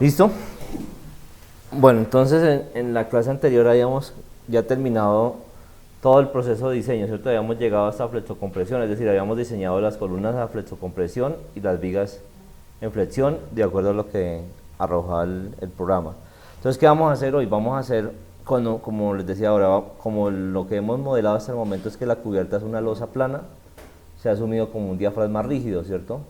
¿Listo? Bueno, entonces en la clase anterior habíamos ya terminado todo el proceso de diseño, ¿cierto? Habíamos llegado hasta flexocompresión, es decir, habíamos diseñado las columnas a flexocompresión y las vigas en flexión de acuerdo a lo que arrojaba el programa. Entonces, ¿qué vamos a hacer hoy? Vamos a hacer, como les decía ahora, como lo que hemos modelado hasta el momento es que la cubierta es una losa plana, se ha asumido como un diafragma rígido, ¿cierto?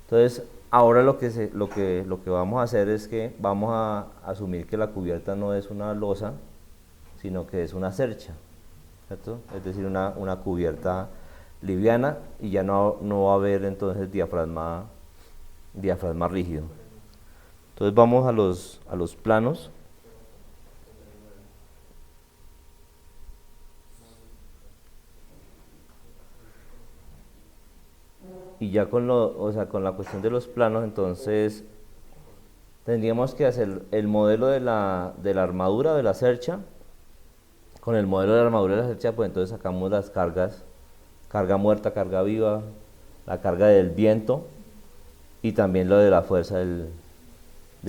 Entonces, ahora lo que vamos a hacer es que vamos a asumir que la cubierta no es una losa, sino que es una cercha, ¿cierto? Es decir, una cubierta liviana y ya no va a haber entonces diafragma rígido. Entonces vamos a los planos. Y ya con la cuestión de los planos, entonces tendríamos que hacer el modelo de la armadura de la cercha. Con el modelo de la armadura de la cercha, pues entonces sacamos las cargas, carga muerta, carga viva, la carga del viento y también lo de la fuerza del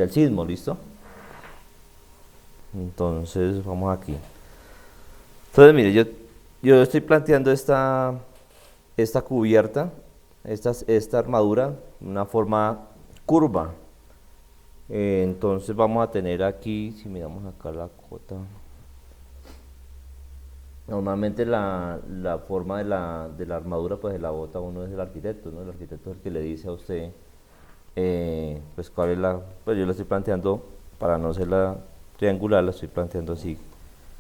sismo, ¿listo? Entonces vamos aquí. Entonces mire, yo estoy planteando esta cubierta, esta armadura, una forma curva. Entonces vamos a tener aquí, si miramos acá la cota, normalmente la forma de la armadura pues la bota uno es el arquitecto, ¿no? El arquitecto es el que le dice a usted, pues cuál es pues yo la estoy planteando, para no hacerla triangular, la estoy planteando así,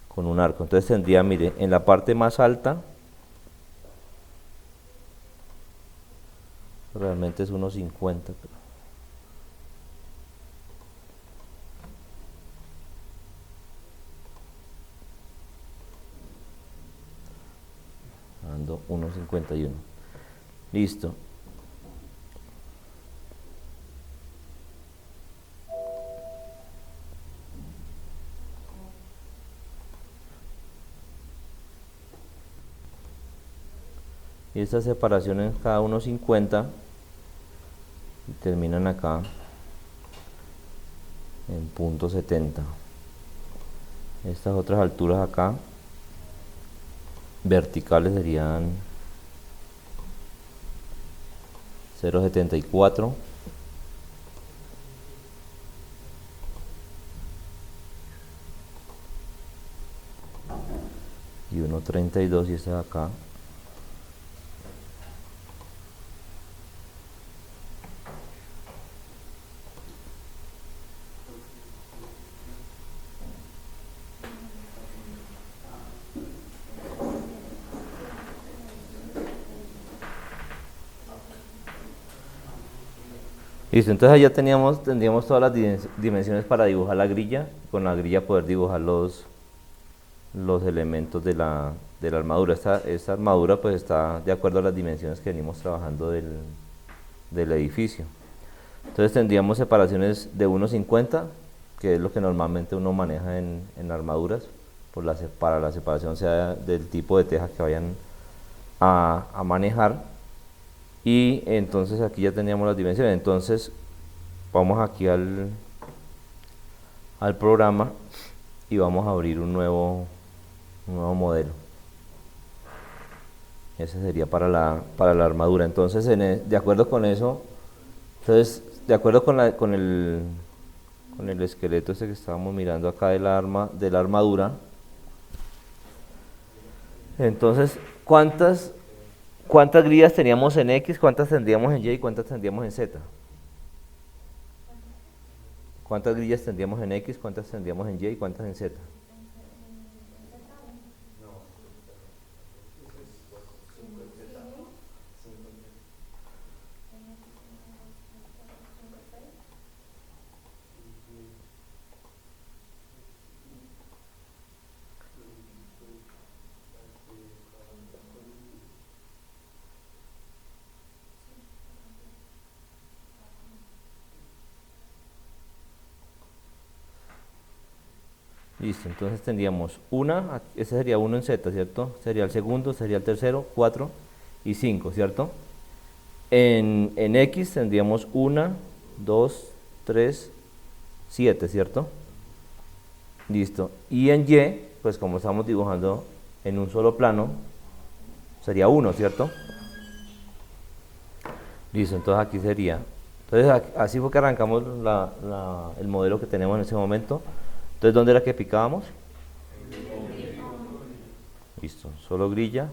con un arco. Entonces tendría, mire, en la parte más alta, realmente es 1,50, pero ando 1,51. Listo. Y estas separaciones cada 1,50 terminan acá en punto .70. Estas otras alturas acá verticales serían 0,74 y 1,32, y esta de acá listo. Entonces allá tendríamos todas las dimensiones para dibujar la grilla, con la grilla poder dibujar los elementos de la armadura. Esta armadura pues está de acuerdo a las dimensiones que venimos trabajando del edificio. Entonces tendríamos separaciones de 1,50, que es lo que normalmente uno maneja en armaduras, para la separación sea del tipo de teja que vayan a manejar. Y entonces aquí ya teníamos las dimensiones. Entonces vamos aquí al programa y vamos a abrir un nuevo modelo. Ese sería para la armadura. Entonces de acuerdo con eso, entonces de acuerdo con el esqueleto este que estábamos mirando acá de la armadura, entonces ¿cuántas grillas teníamos en X, cuántas tendríamos en Y y cuántas tendríamos en Z? ¿Cuántas grillas tendríamos en X, cuántas tendríamos en Y y cuántas en Z? Listo, entonces tendríamos una, ese sería 1 en Z, ¿cierto? Sería el segundo, sería el tercero, 4 y 5, ¿cierto? En X tendríamos 1, 2, 3, 7, ¿cierto? Listo. Y en Y, pues como estamos dibujando en un solo plano, sería 1, ¿cierto? Listo, entonces aquí sería. Entonces así fue que arrancamos el modelo que tenemos en ese momento. Entonces, ¿dónde era que picábamos? Listo, solo grilla.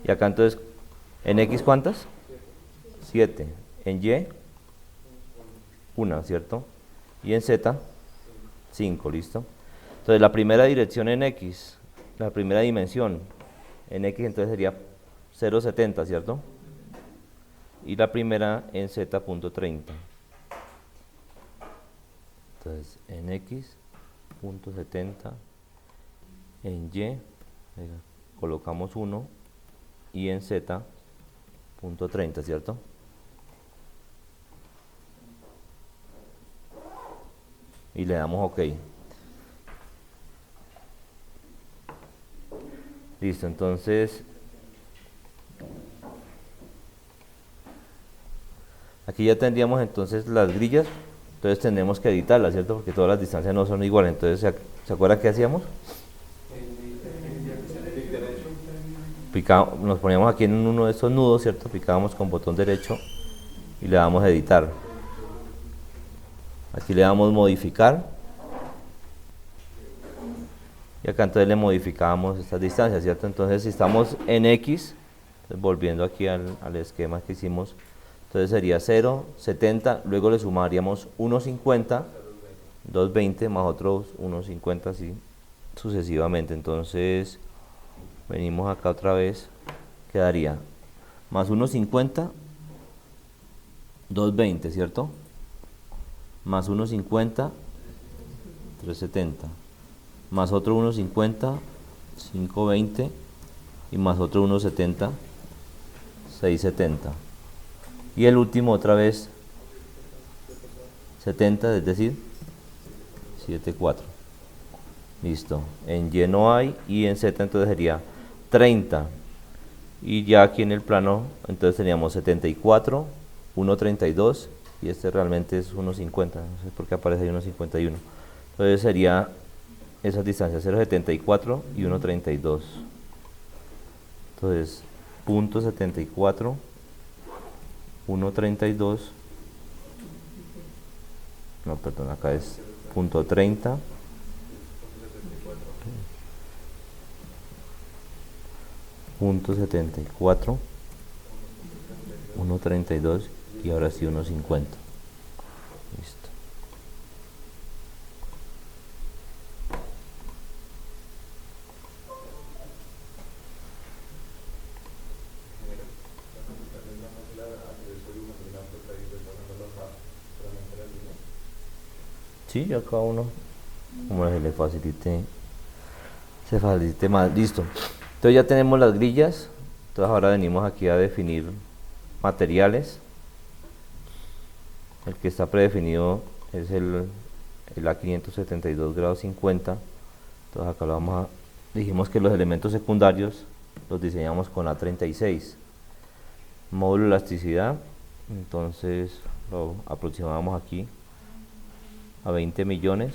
Y acá entonces, ¿en X cuántas? 7. En Y, 1, ¿cierto? Y en Z, 5, ¿listo? Entonces la primera dirección en X, la primera dimensión en X entonces sería 0,70, ¿cierto? Y la primera en Z, punto 30. Entonces en X, punto 70, en Y, colocamos 1 y en Z, punto 30, ¿cierto? Y le damos OK. Listo, entonces aquí ya tendríamos entonces las grillas, entonces tendremos que editarlas, ¿cierto? Porque todas las distancias no son iguales. Entonces, ¿se acuerdan qué hacíamos? Nos poníamos aquí en uno de estos nudos, ¿cierto? Picábamos con botón derecho y le damos a editar. Aquí le damos modificar. Y acá entonces le modificábamos estas distancias, ¿cierto? Entonces si estamos en X, volviendo aquí al esquema que hicimos, entonces sería 0, 70, luego le sumaríamos 1,50, 2,20 más otros 1,50 así sucesivamente. Entonces venimos acá otra vez, quedaría más 1,50, 2,20, ¿cierto? Más 1,50, 3,70. Más otro 1,50, 5,20 y más otro 1,70, 6,70. Y el último otra vez 70, es decir, 7,4. Listo. En Y no hay y en Z entonces sería 30. Y ya aquí en el plano entonces teníamos 74, 1,32 y este realmente es 1,50. No sé por qué aparece ahí 1,51. Entonces sería esas distancias 0,74 y 1,32. Entonces, punto 74, 1,32. No, perdón, acá es punto 30. Punto 74, 1,32 y ahora sí 1,50. Listo. Sí, ya cada uno como se le facilite más. Listo. Entonces ya tenemos las grillas. Entonces ahora venimos aquí a definir materiales. El que está predefinido es el A572 grado 50. Entonces acá lo vamos a, dijimos que los elementos secundarios los diseñamos con A36. Módulo de elasticidad, entonces lo aproximamos aquí a 20 millones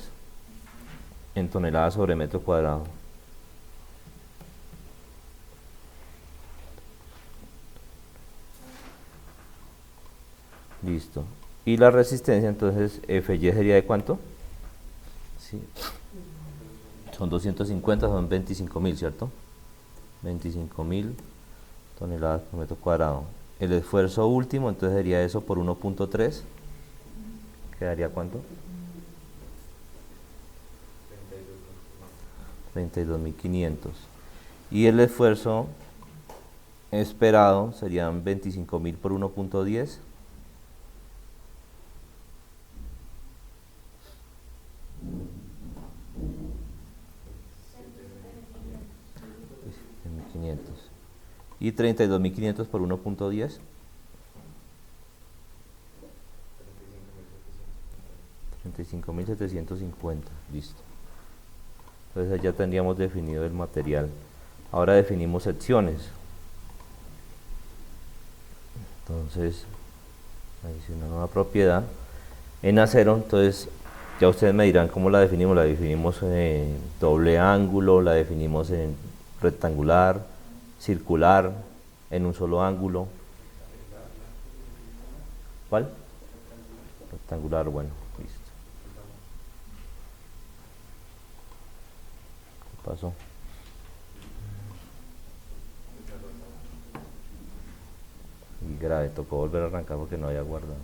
en toneladas sobre metro cuadrado. Listo. Y la resistencia, entonces, FY sería de ¿cuánto? Sí. Son 250, son 25.000, ¿cierto? 25.000 toneladas por metro cuadrado. El esfuerzo último, entonces sería eso por 1,3. ¿Quedaría cuánto? 32.500. Y el esfuerzo esperado serían 25.000 por 1,10. Y 32.500 por 1,10. 35.750. Listo. Entonces ya tendríamos definido el material. Ahora definimos secciones. Entonces, adicionar una nueva propiedad en acero. Entonces, ya ustedes me dirán cómo la definimos. La definimos en doble ángulo, la definimos en rectangular, circular, en un solo ángulo. ¿Cuál? Rectangular, bueno, listo. ¿Qué pasó? Y grave, tocó volver a arrancar porque no había guardado.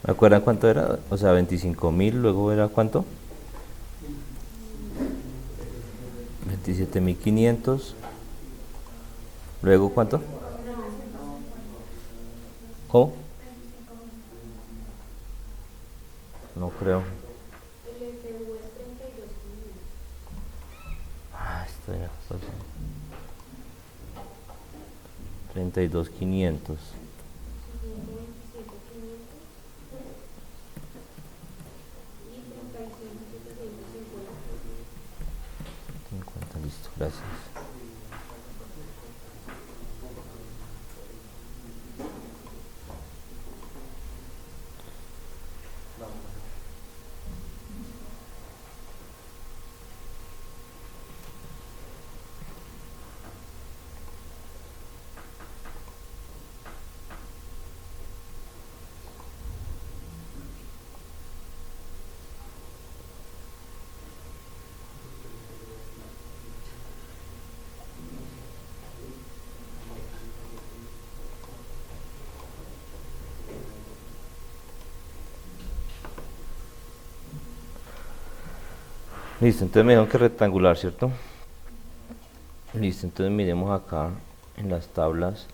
¿Me acuerdan cuánto era? O sea, 25.000, luego era cuánto? 27.500. Luego cuánto? ¿Cómo? No creo. Ah, estoy en 32.500. 50, listo, gracias. Listo, entonces me dijeron que rectangular, ¿cierto? Listo, entonces miremos acá en las tablas.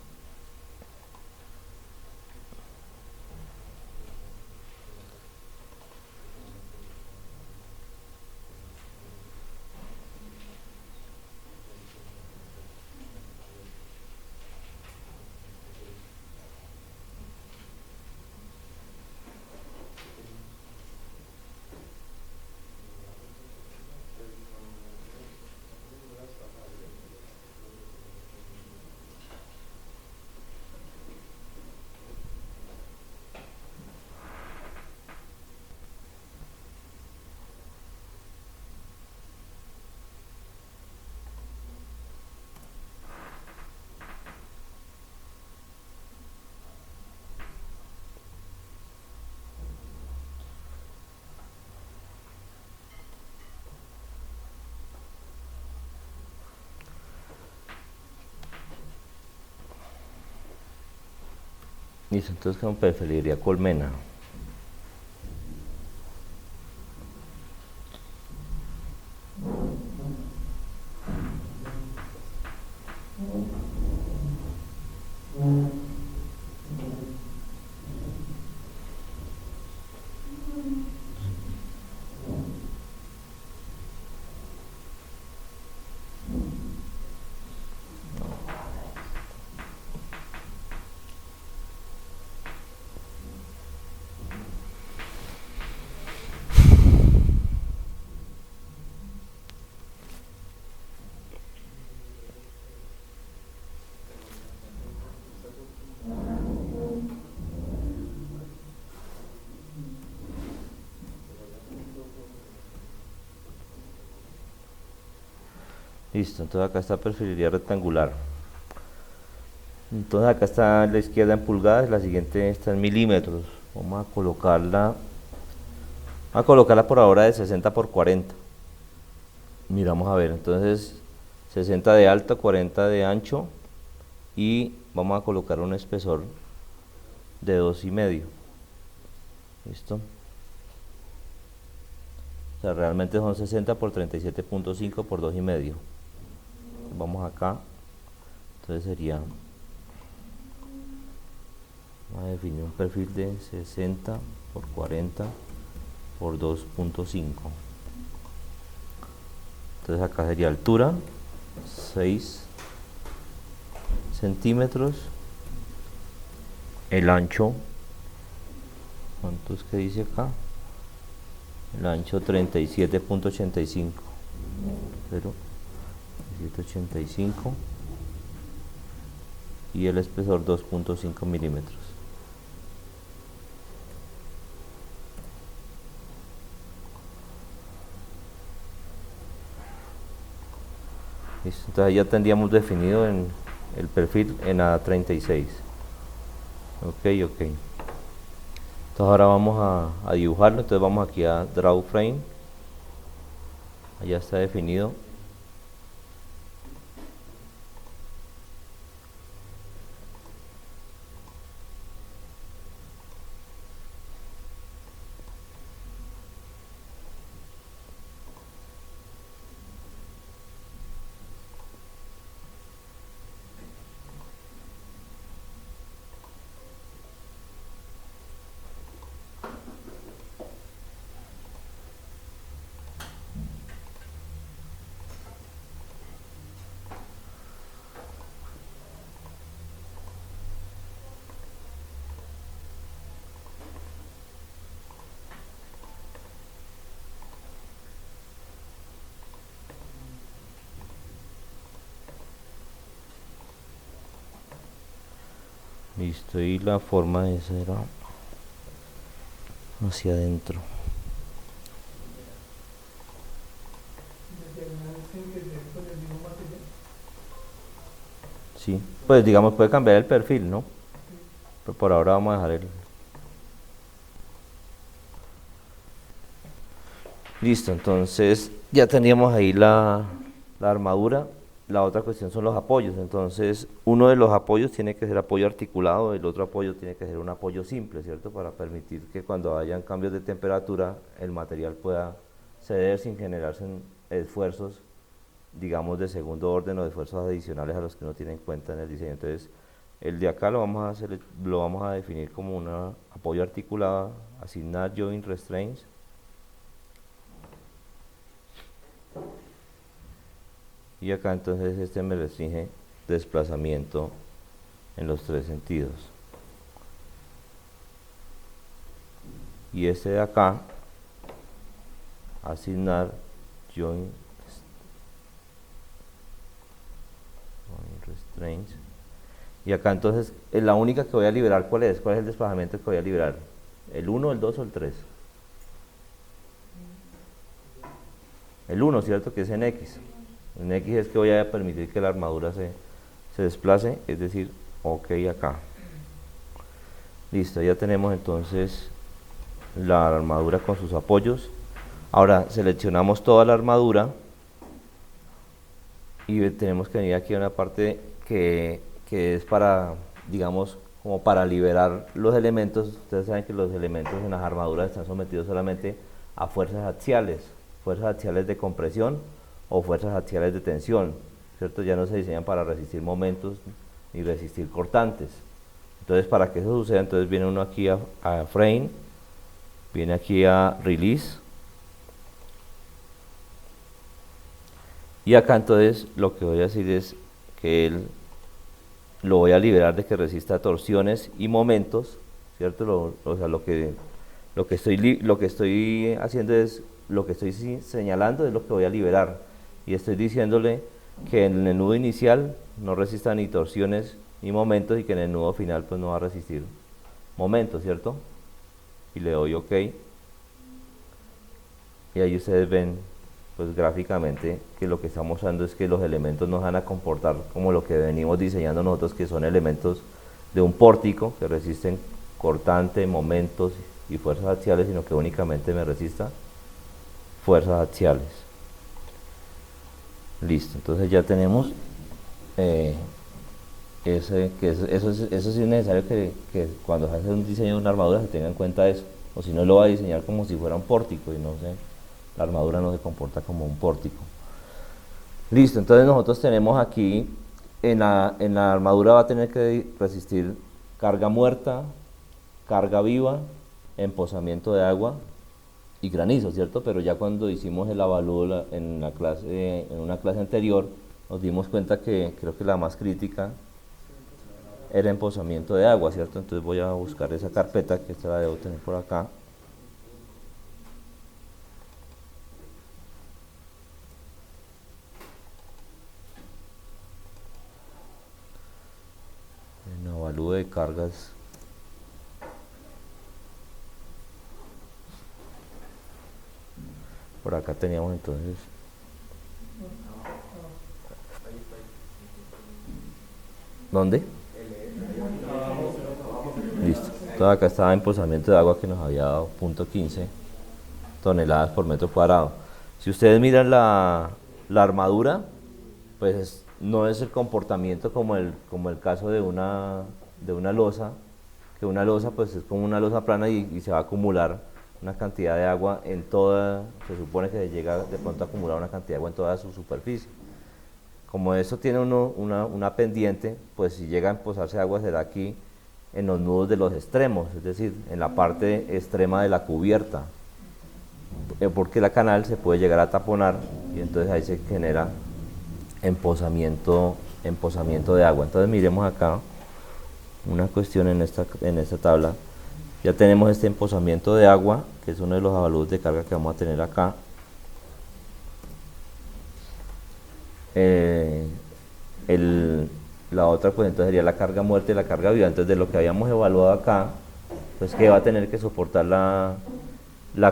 Listo, entonces como preferiría colmena. Listo, entonces acá está preferiría rectangular. Entonces acá está la izquierda en pulgadas, la siguiente está en milímetros. Vamos a colocarla por ahora de 60 por 40. Miramos a ver, entonces 60 de alto, 40 de ancho y vamos a colocar un espesor de 2,5. ¿Listo? O sea, realmente son 60 por 37.5 por 2,5. Vamos acá, entonces sería, vamos a definir un perfil de 60 por 40 por 2.5. Entonces acá sería altura 6 centímetros, el ancho, ¿cuánto es que dice acá? El ancho 37.85, 37.85 y el espesor 2.5 milímetros. Listo, entonces ya tendríamos definido en el perfil en A36. Ok. Entonces ahora vamos a dibujarlo. Entonces vamos aquí a Draw Frame. Allá está definido. Listo, y la forma de esa era hacia adentro. Sí, pues digamos puede cambiar el perfil, ¿no? Pero por ahora vamos a dejar el... Listo, entonces ya teníamos ahí la armadura. La otra cuestión son los apoyos. Entonces, uno de los apoyos tiene que ser apoyo articulado, el otro apoyo tiene que ser un apoyo simple, ¿cierto? Para permitir que cuando hayan cambios de temperatura, el material pueda ceder sin generarse esfuerzos, digamos, de segundo orden o de esfuerzos adicionales a los que uno tiene en cuenta en el diseño. Entonces, el de acá lo vamos a definir como un apoyo articulado, asignar joint restraints. Y acá entonces este me restringe desplazamiento en los 3 sentidos. Y este de acá, asignar joint restraints. Y acá entonces, la única que voy a liberar, ¿cuál es? ¿Cuál es el desplazamiento que voy a liberar? ¿El 1, el 2 o el 3? El 1, ¿cierto? Que es en X. En X es que voy a permitir que la armadura se desplace, es decir, ok acá. Listo, ya tenemos entonces la armadura con sus apoyos. Ahora seleccionamos toda la armadura y tenemos que venir aquí a una parte que es para, digamos, como para liberar los elementos. Ustedes saben que los elementos en las armaduras están sometidos solamente a fuerzas axiales de compresión o fuerzas axiales de tensión, ¿cierto? Ya no se diseñan para resistir momentos ni resistir cortantes. Entonces, para que eso suceda, entonces viene uno aquí a frame, viene aquí a release, y acá entonces lo que voy a decir es que él lo voy a liberar de que resista torsiones y momentos, ¿cierto? O sea, lo que estoy haciendo es, lo que estoy señalando es lo que voy a liberar, y estoy diciéndole que en el nudo inicial no resista ni torsiones ni momentos, y que en el nudo final pues no va a resistir momentos, ¿cierto? Y le doy OK, y ahí ustedes ven pues gráficamente que lo que está mostrando es que los elementos no van a comportar como lo que venimos diseñando nosotros, que son elementos de un pórtico que resisten cortante, momentos y fuerzas axiales, sino que únicamente me resista fuerzas axiales. Listo, entonces ya tenemos eso sí es necesario que cuando se hace un diseño de una armadura se tenga en cuenta eso, o si no lo va a diseñar como si fuera un pórtico, y no sé, la armadura no se comporta como un pórtico. Listo, entonces nosotros tenemos aquí, en la armadura va a tener que resistir carga muerta, carga viva, empozamiento de agua y granizo, ¿cierto? Pero ya cuando hicimos el avalúo en una clase anterior, nos dimos cuenta que creo que la más crítica era empozamiento de agua, ¿cierto? Entonces voy a buscar esa carpeta, que esta la debo tener por acá. En avalúo de cargas. Por acá teníamos entonces. ¿Dónde? Listo. Entonces acá estaba empozamiento de agua, que nos había dado 0.15 toneladas por metro cuadrado. Si ustedes miran la armadura, pues no es el comportamiento como el caso de una losa, que una losa pues es como una losa plana, y se va a acumular una cantidad de agua en toda, se supone que se llega de pronto a acumular una cantidad de agua en toda su superficie. Como eso tiene una pendiente, pues si llega a empozarse agua será aquí en los nudos de los extremos, es decir, en la parte extrema de la cubierta, porque la canal se puede llegar a taponar, y entonces ahí se genera empozamiento de agua. Entonces miremos acá una cuestión en esta tabla. Ya tenemos este empozamiento de agua, que es uno de los avalúos de carga que vamos a tener acá. La otra pues entonces sería la carga muerta y la carga viva. Entonces de lo que habíamos evaluado acá, pues que va a tener que soportar la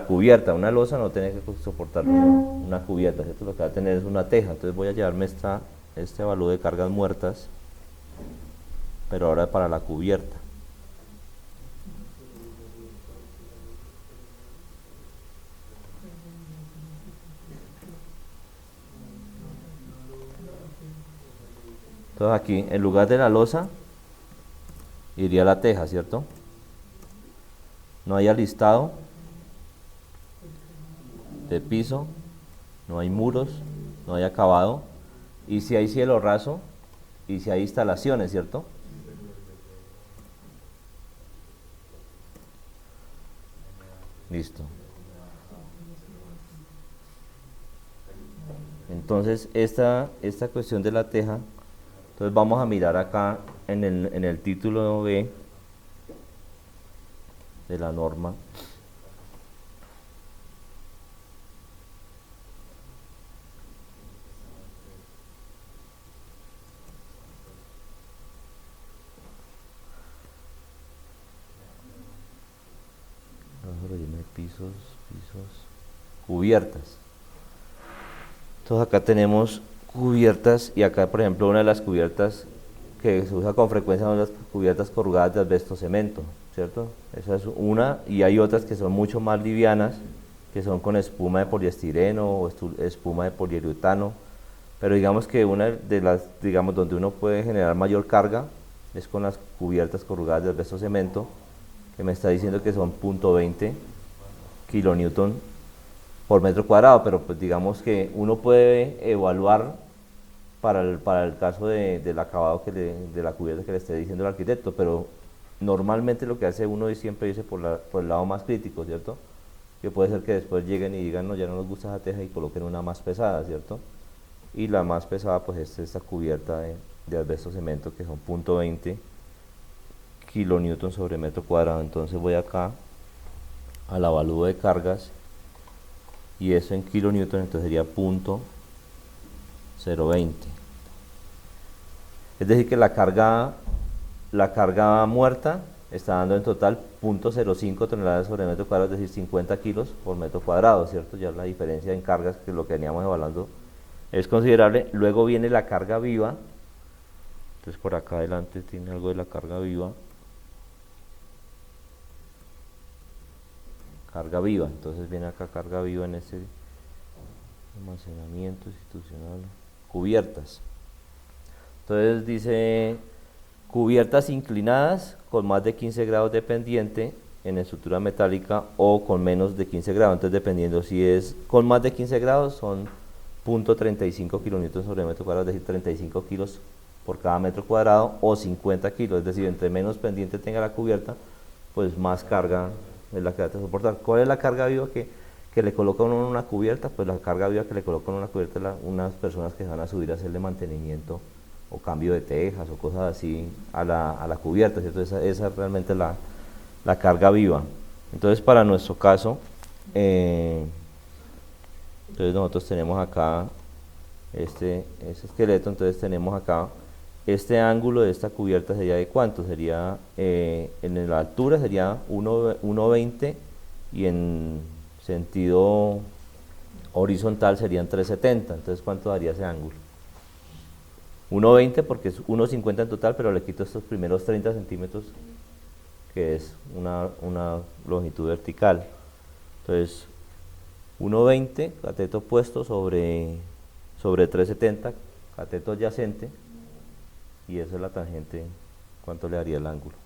cubierta. Una losa no tiene que soportar una cubierta, ¿cierto? Lo que va a tener es una teja. Entonces voy a llevarme este avalúo de cargas muertas, pero ahora para la cubierta. Entonces aquí, en lugar de la losa, iría la teja, ¿cierto? No hay alistado de piso, no hay muros, no hay acabado, y si hay cielo raso, y si hay instalaciones, ¿cierto? Listo. Entonces, esta cuestión de la teja, entonces vamos a mirar acá en el título B de la norma. Pisos, cubiertas. Entonces acá tenemos cubiertas, y acá por ejemplo una de las cubiertas que se usa con frecuencia son las cubiertas corrugadas de asbesto cemento, ¿cierto? Esa es una, y hay otras que son mucho más livianas, que son con espuma de poliestireno o espuma de poliuretano, pero digamos que una de las, digamos, donde uno puede generar mayor carga es con las cubiertas corrugadas de asbesto cemento, que me está diciendo que son 0.20 kilonewton por metro cuadrado, pero pues digamos que uno puede evaluar para el caso del acabado de la cubierta que le esté diciendo el arquitecto, pero normalmente lo que hace uno es siempre irse por el lado más crítico, ¿cierto? Que puede ser que después lleguen y digan, no, ya no nos gusta esa teja y coloquen una más pesada, ¿cierto? Y la más pesada pues es esta cubierta de asbesto cemento, que son 0.20 kilonewton sobre metro cuadrado. Entonces voy acá al avalúo de cargas y eso en kilonewton, entonces sería 0.020. Es decir que la carga muerta está dando en total 0.05 toneladas sobre metro cuadrado, es decir 50 kilos por metro cuadrado, ¿cierto? Ya la diferencia en cargas, que lo que veníamos evaluando, es considerable. Luego viene la carga viva, entonces por acá adelante tiene algo de la carga viva. Carga viva, entonces viene acá carga viva en este almacenamiento institucional, cubiertas. Entonces dice cubiertas inclinadas con más de 15 grados de pendiente en estructura metálica o con menos de 15 grados. Entonces dependiendo si es con más de 15 grados son 0.35 kilonewton sobre metro cuadrado, es decir 35 kilos por cada metro cuadrado, o 50 kilos, es decir, entre menos pendiente tenga la cubierta, pues más carga es la que va a soportar. ¿Cuál es la carga viva que le coloca uno en una cubierta? Pues la carga viva que le colocan en una cubierta es unas personas que van a subir a hacerle mantenimiento o cambio de tejas o cosas así a la cubierta, ¿cierto? Esa es realmente la carga viva. Entonces para nuestro caso, entonces nosotros tenemos acá este esqueleto, entonces tenemos acá este ángulo de esta cubierta sería de cuánto, sería en la altura sería 1.20 y en sentido horizontal serían 3.70, entonces ¿cuánto daría ese ángulo? 1.20 porque es 1.50 en total, pero le quito estos primeros 30 centímetros que es una longitud vertical. Entonces 1.20 cateto puesto sobre 3.70 cateto adyacente, y esa es la tangente, ¿cuánto le daría el ángulo?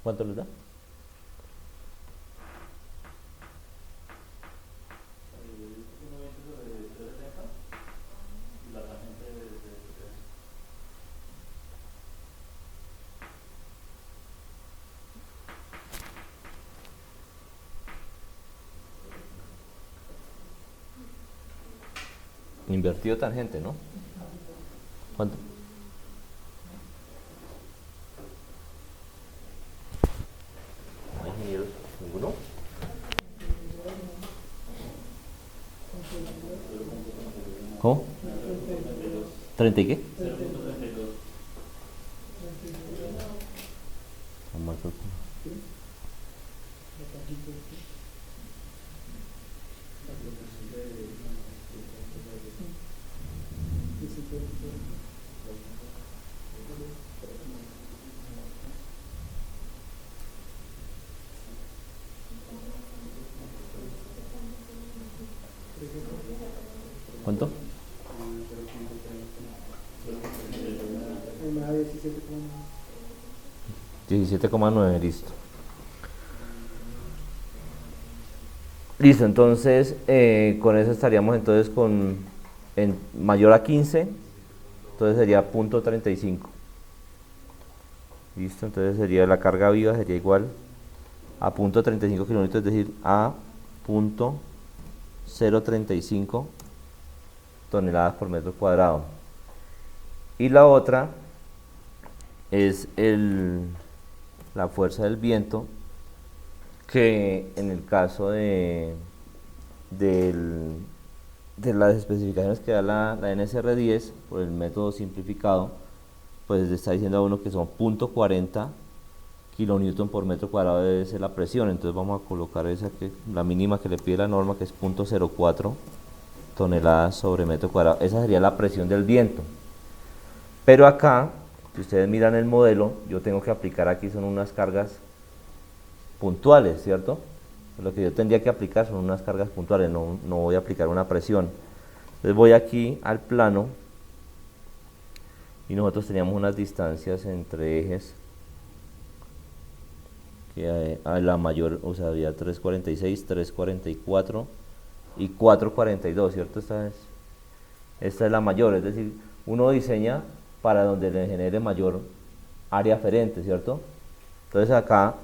¿Cuánto les da? Invertido tangente, ¿no? ¿Cuánto? ¿No hay ingenieros? ¿Ninguno? ¿Cómo? ¿30 y qué? ¿Cuánto? 17,9, listo. Listo, entonces con eso estaríamos entonces en mayor a 15, entonces sería 0.35. Listo, entonces sería la carga viva sería igual a 0.35 kilómetros, es decir, a 0.035 toneladas por metro cuadrado. Y la otra es la fuerza del viento, que en el caso de las especificaciones que da la NSR10 por el método simplificado, pues le está diciendo a uno que son 0.40 kilonewton por metro cuadrado debe ser la presión. Entonces vamos a colocar esa la mínima que le pide la norma, que es 0.04 toneladas sobre metro cuadrado. Esa sería la presión del viento. Pero acá, si ustedes miran el modelo, yo tengo que aplicar aquí son unas cargas puntuales, ¿cierto? Lo que yo tendría que aplicar son unas cargas puntuales, no voy a aplicar una presión. Entonces voy aquí al plano y nosotros teníamos unas distancias entre ejes que a la mayor, o sea, había 346, 344 y 442, ¿cierto? Esta es la mayor, es decir, uno diseña para donde le genere mayor área aferente, ¿cierto? Entonces acá,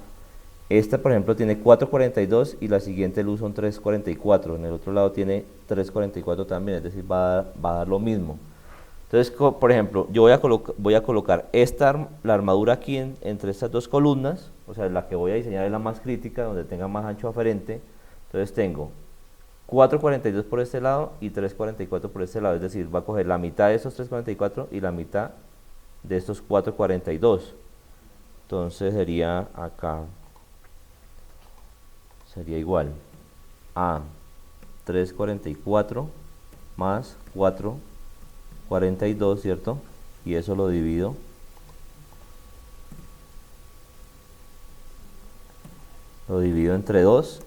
esta por ejemplo tiene 442 y la siguiente luz son 344, en el otro lado tiene 344 también, es decir, va a dar lo mismo. Entonces, por ejemplo, yo voy a colocar la armadura aquí entre estas dos columnas, o sea, la que voy a diseñar es la más crítica, donde tenga más ancho aferente. Entonces tengo 442 por este lado y 344 por este lado, es decir, va a coger la mitad de estos 344 y la mitad de estos 442. Entonces sería acá, sería igual a 344 más 442, ¿cierto? Y eso lo divido entre 2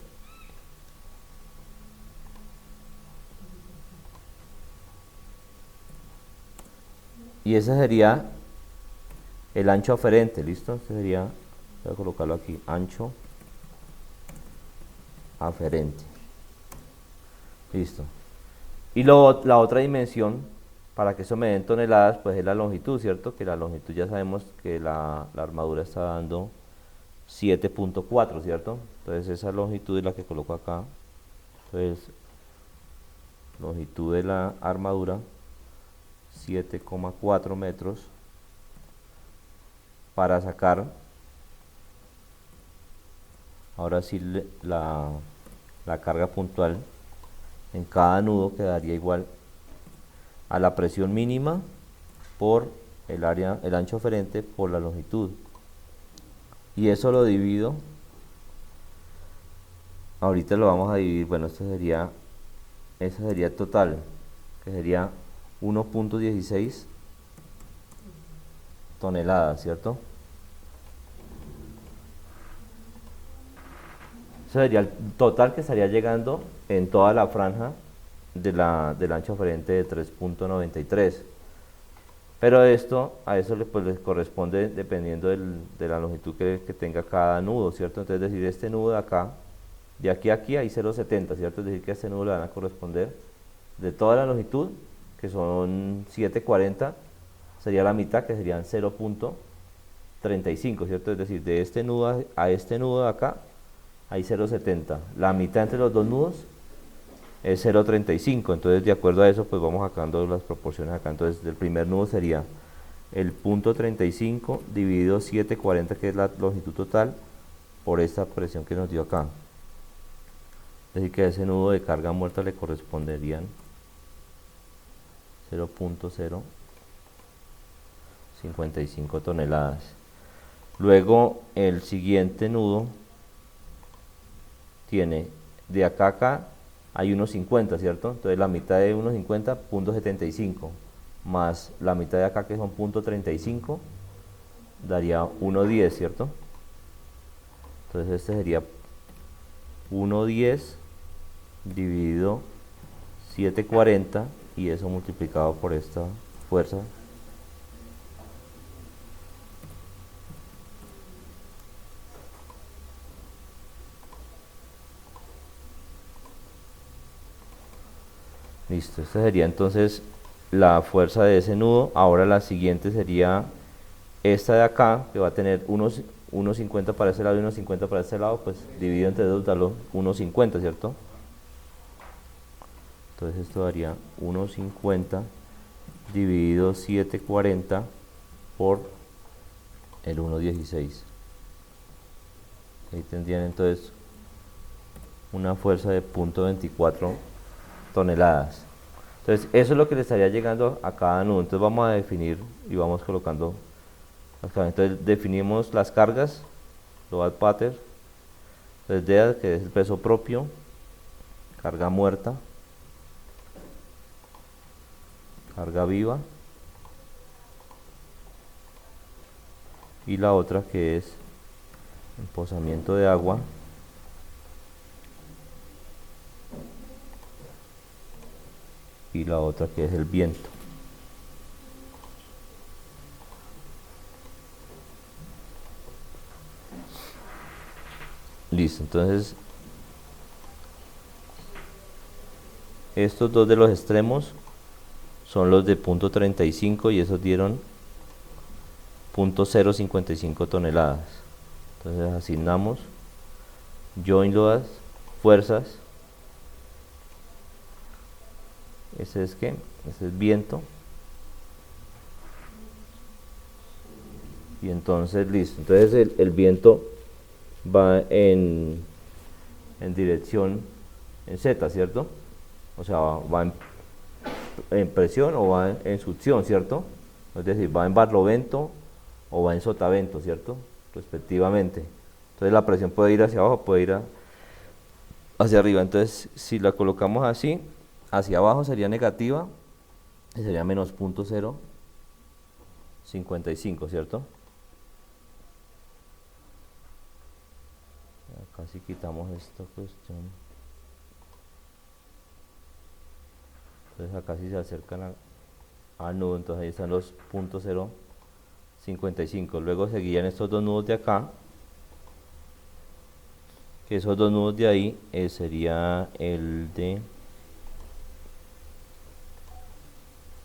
y ese sería el ancho aferente, ¿listo? Este sería, voy a colocarlo aquí, ancho aferente, listo. Y la otra dimensión, para que eso me den toneladas, pues es la longitud, ¿cierto? Que la longitud ya sabemos que la armadura está dando 7.4, ¿cierto? Entonces esa longitud es la que coloco acá. Entonces, longitud de la armadura, 7,4 metros, para sacar, ahora sí, la carga puntual en cada nudo quedaría igual a la presión mínima por el ancho aferente por la longitud, y eso lo divido, ahorita lo vamos a dividir, bueno, esa sería total, que sería 1.16 toneladas, ¿cierto? Eso sería el total que estaría llegando en toda la franja del ancho aferente de 3.93. Pero a eso pues, les corresponde dependiendo de la longitud que tenga cada nudo, ¿cierto? Entonces, es decir, este nudo de acá, de aquí a aquí hay 0.70, ¿cierto? Es decir, que a este nudo le van a corresponder de toda la longitud, que son 740, sería la mitad, que serían 0.35, ¿cierto? Es decir, de este nudo a este nudo de acá hay 0.70. La mitad entre los dos nudos es 0.35. Entonces, de acuerdo a eso, pues vamos sacando las proporciones acá. Entonces, el primer nudo sería el punto 35 dividido 740, que es la longitud total, por esta presión que nos dio acá. Es decir, que a ese nudo de carga muerta le corresponderían 0.055 toneladas. Luego, el siguiente nudo tiene de acá a acá hay 1.50, ¿cierto? Entonces la mitad de 1.50, 0.75, más la mitad de acá, que son 0.35, daría 1.10, ¿cierto? Entonces este sería 1.10 dividido 740 y eso multiplicado por esta fuerza. Listo, esta sería entonces la fuerza de ese nudo. Ahora la siguiente sería esta de acá, que va a tener 1.50 para ese lado y 1.50 para este lado, pues dividido entre dos da 1.50, ¿cierto? Entonces esto daría 1.50 dividido 740 por el 1.16. Ahí tendrían entonces una fuerza de 0.24 toneladas. Entonces eso es lo que le estaría llegando a cada nudo. Entonces vamos a definir y vamos colocando las cargas. Entonces definimos las cargas load pattern, entonces dead, que es el peso propio, carga muerta, carga viva, y la otra que es emposamiento de agua, y la otra que es el viento. Listo, entonces estos dos de los extremos son los de punto 35 y esos dieron .055 toneladas. Entonces asignamos join load, fuerzas, ese es que, ese es viento, y entonces listo, entonces el viento va en dirección en Z, ¿cierto? O sea, va en presión o va en succión, ¿cierto? Es decir, va en barlovento o va en sotavento, ¿cierto? Respectivamente. Entonces la presión puede ir hacia abajo, puede ir hacia arriba. Entonces, si la colocamos así, hacia abajo sería negativa y sería menos .055, ¿cierto? Acá si quitamos esta cuestión, entonces acá si se acercan al nudo, entonces ahí están los .055. Luego seguirían estos dos nudos de acá, que esos dos nudos de ahí sería el de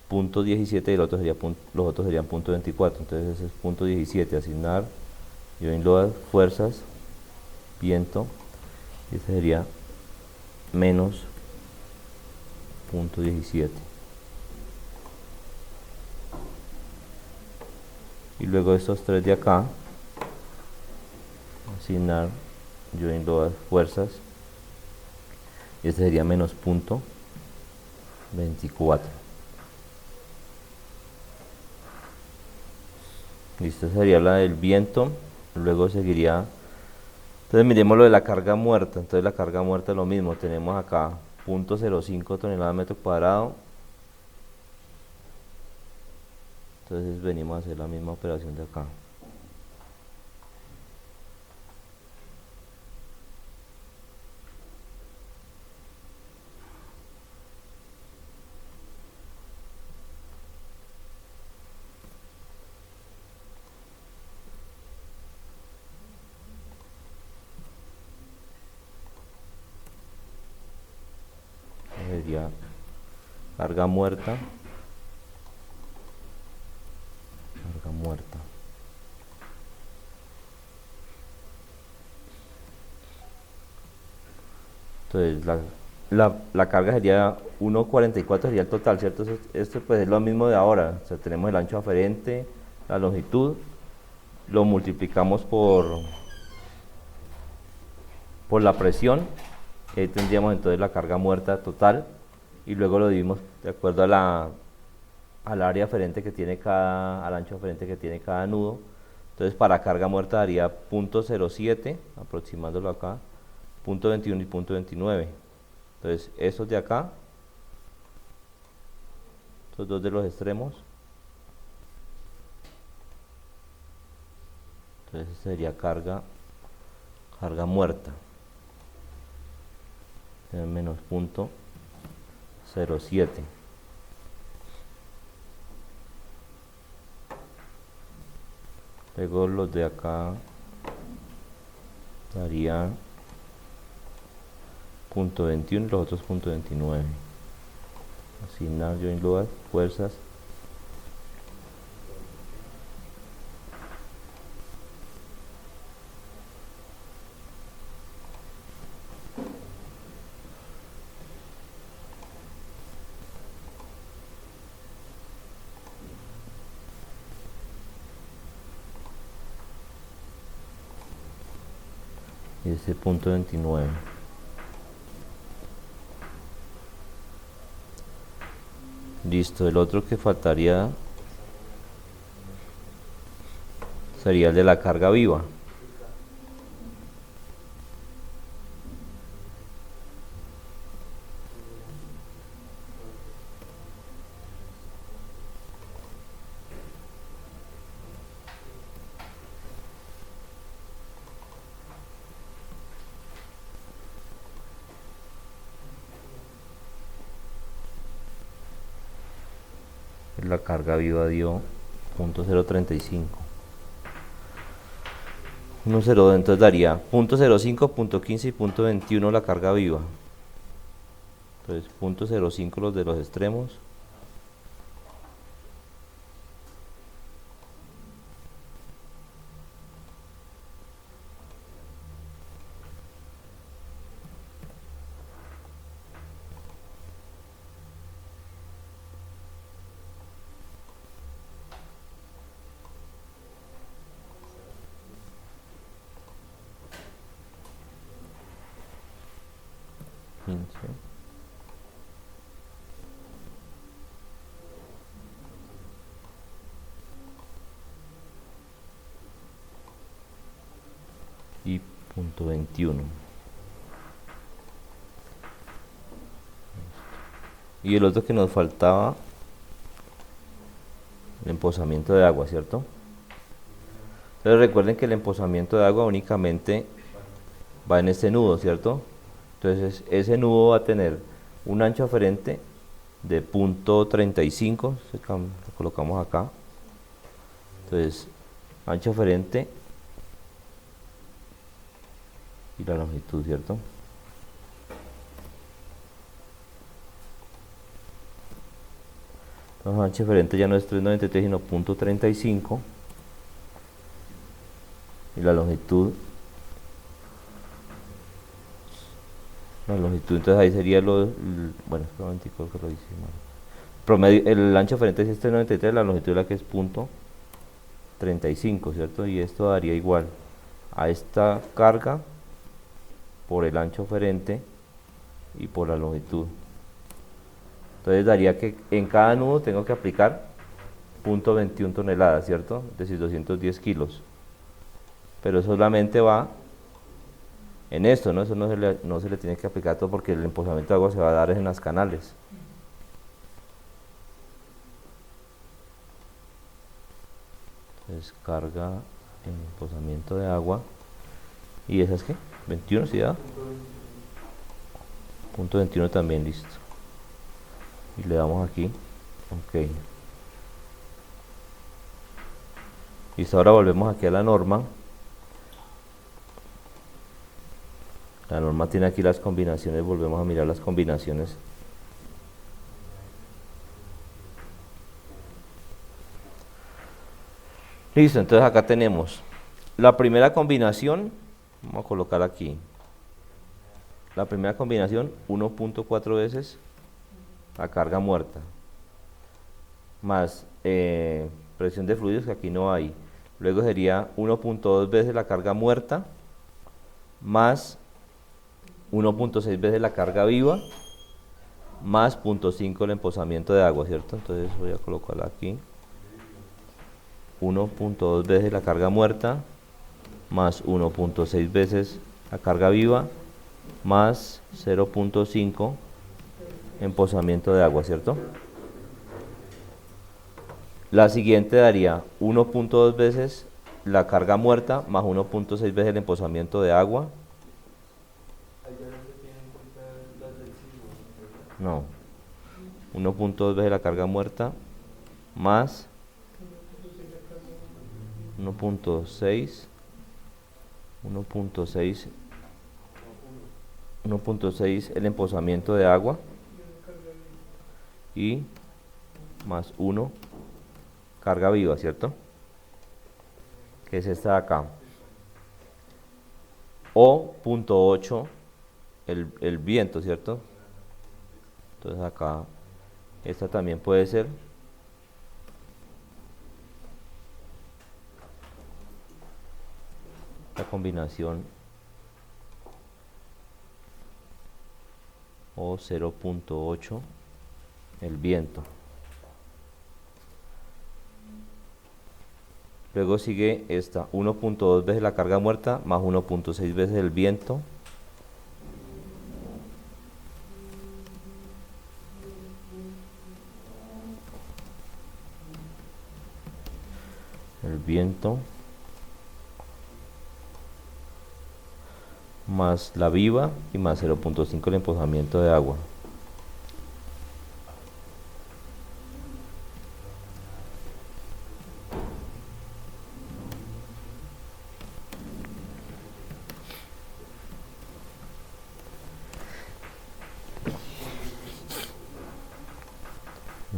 .17 y el otro sería los otros serían .24. Entonces ese es .17, asignar join load, fuerzas, viento, y este sería menos .17. Y luego estos tres de acá, asignar join load, fuerzas, y este sería menos .24. Listo, sería la del viento. Luego seguiría, entonces miremos lo de la carga muerta. Entonces la carga muerta es lo mismo, tenemos acá .05 toneladas metro cuadrado. Entonces venimos a hacer la misma operación de acá. Sería carga muerta, carga muerta. Entonces la carga sería 1.44, sería el total, ¿cierto? Esto pues es lo mismo de ahora. O sea, tenemos el ancho aferente, la longitud, lo multiplicamos por la presión, y ahí tendríamos entonces la carga muerta total, y luego lo dividimos de acuerdo al área aferente que tiene al ancho aferente que tiene cada nudo. Entonces para carga muerta daría .07, aproximándolo acá, .21 y .29. Entonces estos de acá, estos dos de los extremos, entonces sería carga muerta, menos .07. Luego los de acá daría .21 y los otros .29. Asignar join load, fuerzas, y ese .29. Listo, el otro que faltaría sería el de la carga viva. La carga viva dio 0.035. 1,02, entonces daría 0.05, 0.15 y 0.21 la carga viva. Entonces 0.05 los de los extremos. Y 0.21. Y el otro que nos faltaba, el empozamiento de agua, ¿cierto? Entonces recuerden que el empozamiento de agua únicamente va en este nudo, ¿cierto? Entonces ese nudo va a tener un ancho aferente de 0.35, lo colocamos acá. Entonces ancho aferente y la longitud, ¿cierto? Entonces ancho aferente ya no es 393 sino 0.35 y la longitud entonces ahí sería bueno, es que lo hice mal. Promedio, el ancho aferente es 393, la longitud la que es 0.35, ¿cierto? Y esto daría igual a esta carga por el ancho aferente y por la longitud. Entonces daría que en cada nudo tengo que aplicar 0.21 toneladas, ¿cierto? Es decir, 210 kilos. Pero solamente va en esto, ¿no? Eso no se le tiene que aplicar todo porque el empozamiento de agua se va a dar en las canales. Entonces carga en empozamiento de agua. ¿Y esas qué? 21, ¿sí da? 0.21 también, listo. Y le damos aquí, ok. Listo, ahora volvemos aquí a la norma. La norma tiene aquí las combinaciones, volvemos a mirar las combinaciones. Listo, entonces acá tenemos la primera combinación, vamos a colocar aquí. La primera combinación, 1.4 veces la carga muerta, más presión de fluidos, que aquí no hay. Luego sería 1.2 veces la carga muerta, más 1.6 veces la carga viva, más 0.5 el empozamiento de agua, ¿cierto? Entonces voy a colocarla aquí. 1.2 veces la carga muerta, más 1.6 veces la carga viva, más 0.5 empozamiento de agua, ¿cierto? La siguiente daría 1.2 veces la carga muerta, más 1.6 veces el empozamiento de agua. No, 1.2 veces la carga muerta, más 1.6 el empozamiento de agua y más 1 carga viva, ¿cierto? Que es esta de acá. O 0.8 el viento, ¿cierto? Entonces acá esta también puede ser la combinación o 0.8 el viento. Luego sigue esta 1.2 veces la carga muerta más 1.6 veces el viento. El viento más la viva y más 0.5 el empozamiento de agua.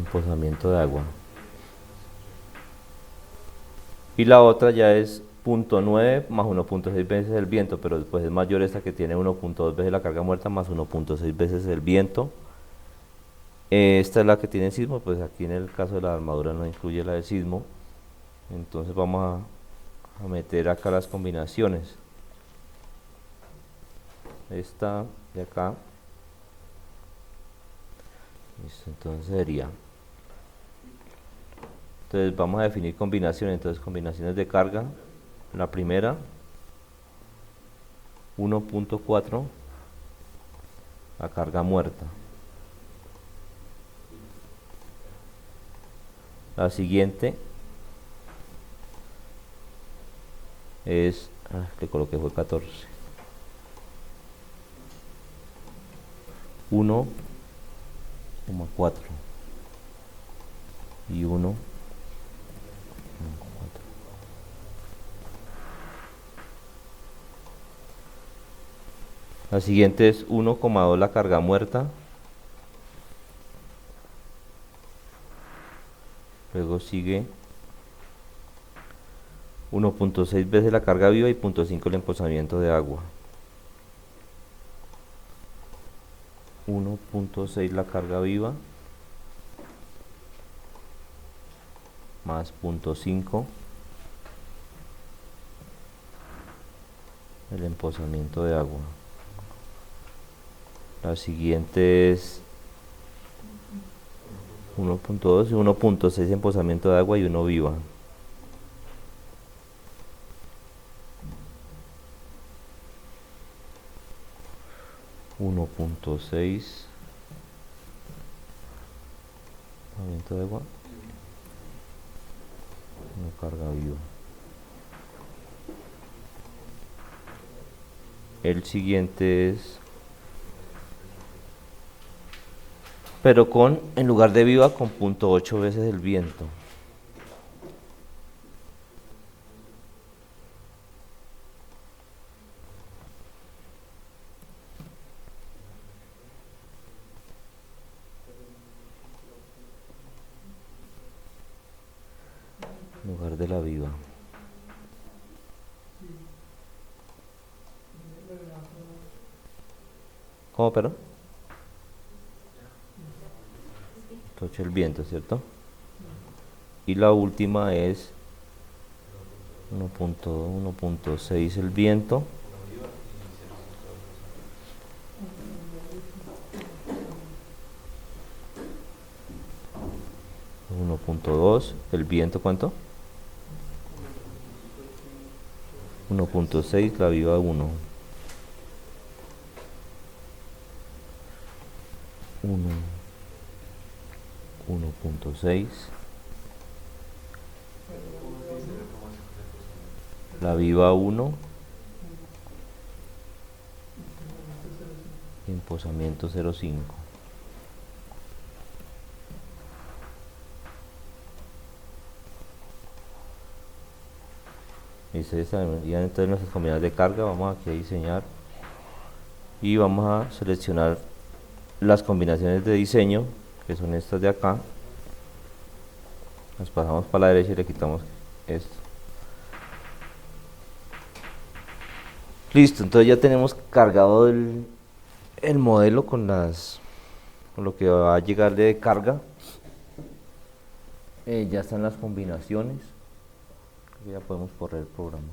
emposamiento de agua. Y la otra ya es 0.9 más 1.6 veces el viento, pero después es mayor esta que tiene 1.2 veces la carga muerta más 1.6 veces el viento. Esta es la que tiene sismo, pues aquí en el caso de la armadura no incluye la de sismo. Entonces vamos a meter acá las combinaciones. Esta de acá. Listo, entonces sería. Entonces vamos a definir combinaciones. Entonces combinaciones de carga. La primera 1.4 la carga muerta. La siguiente es, le coloqué fue 14. 1,4 y 1,4. La siguiente es 1,2 la carga muerta. Luego sigue 1.6 veces la carga viva y 0.5 el emposamiento de agua. 1.6 la carga viva más 0.5 el emposamiento de agua. La siguiente es 1.2 y 1.6 emposamiento de agua y 1 viva. .6 emposamiento de agua, 1 carga viva. El siguiente es, pero con, en lugar de viva, con 0.8 veces el viento. En lugar de la viva. ¿Cómo, pero? 0.8 el viento, ¿cierto? Y la última es 1.6 el viento. 1.2 el viento, ¿cuánto? 1.6 la viva 1. 1.6 la viva 1 y emposamiento 0.5. Ya entonces nuestras combinaciones de carga, vamos aquí a diseñar y vamos a seleccionar las combinaciones de diseño, que son estas de acá. Las pasamos para la derecha y le quitamos esto. Listo, entonces ya tenemos cargado el modelo con lo que va a llegarle de carga. Ya están las combinaciones. Ya podemos correr el programa.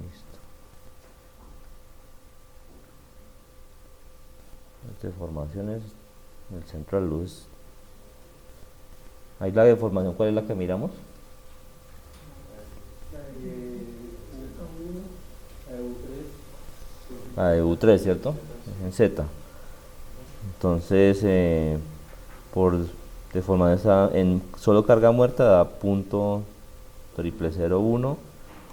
Listo. Las deformaciones, el centro de luz. Ahí la deformación, ¿cuál es la que miramos? La de U3, ¿cierto? En Z. Entonces, por deformación en solo carga muerta da .00001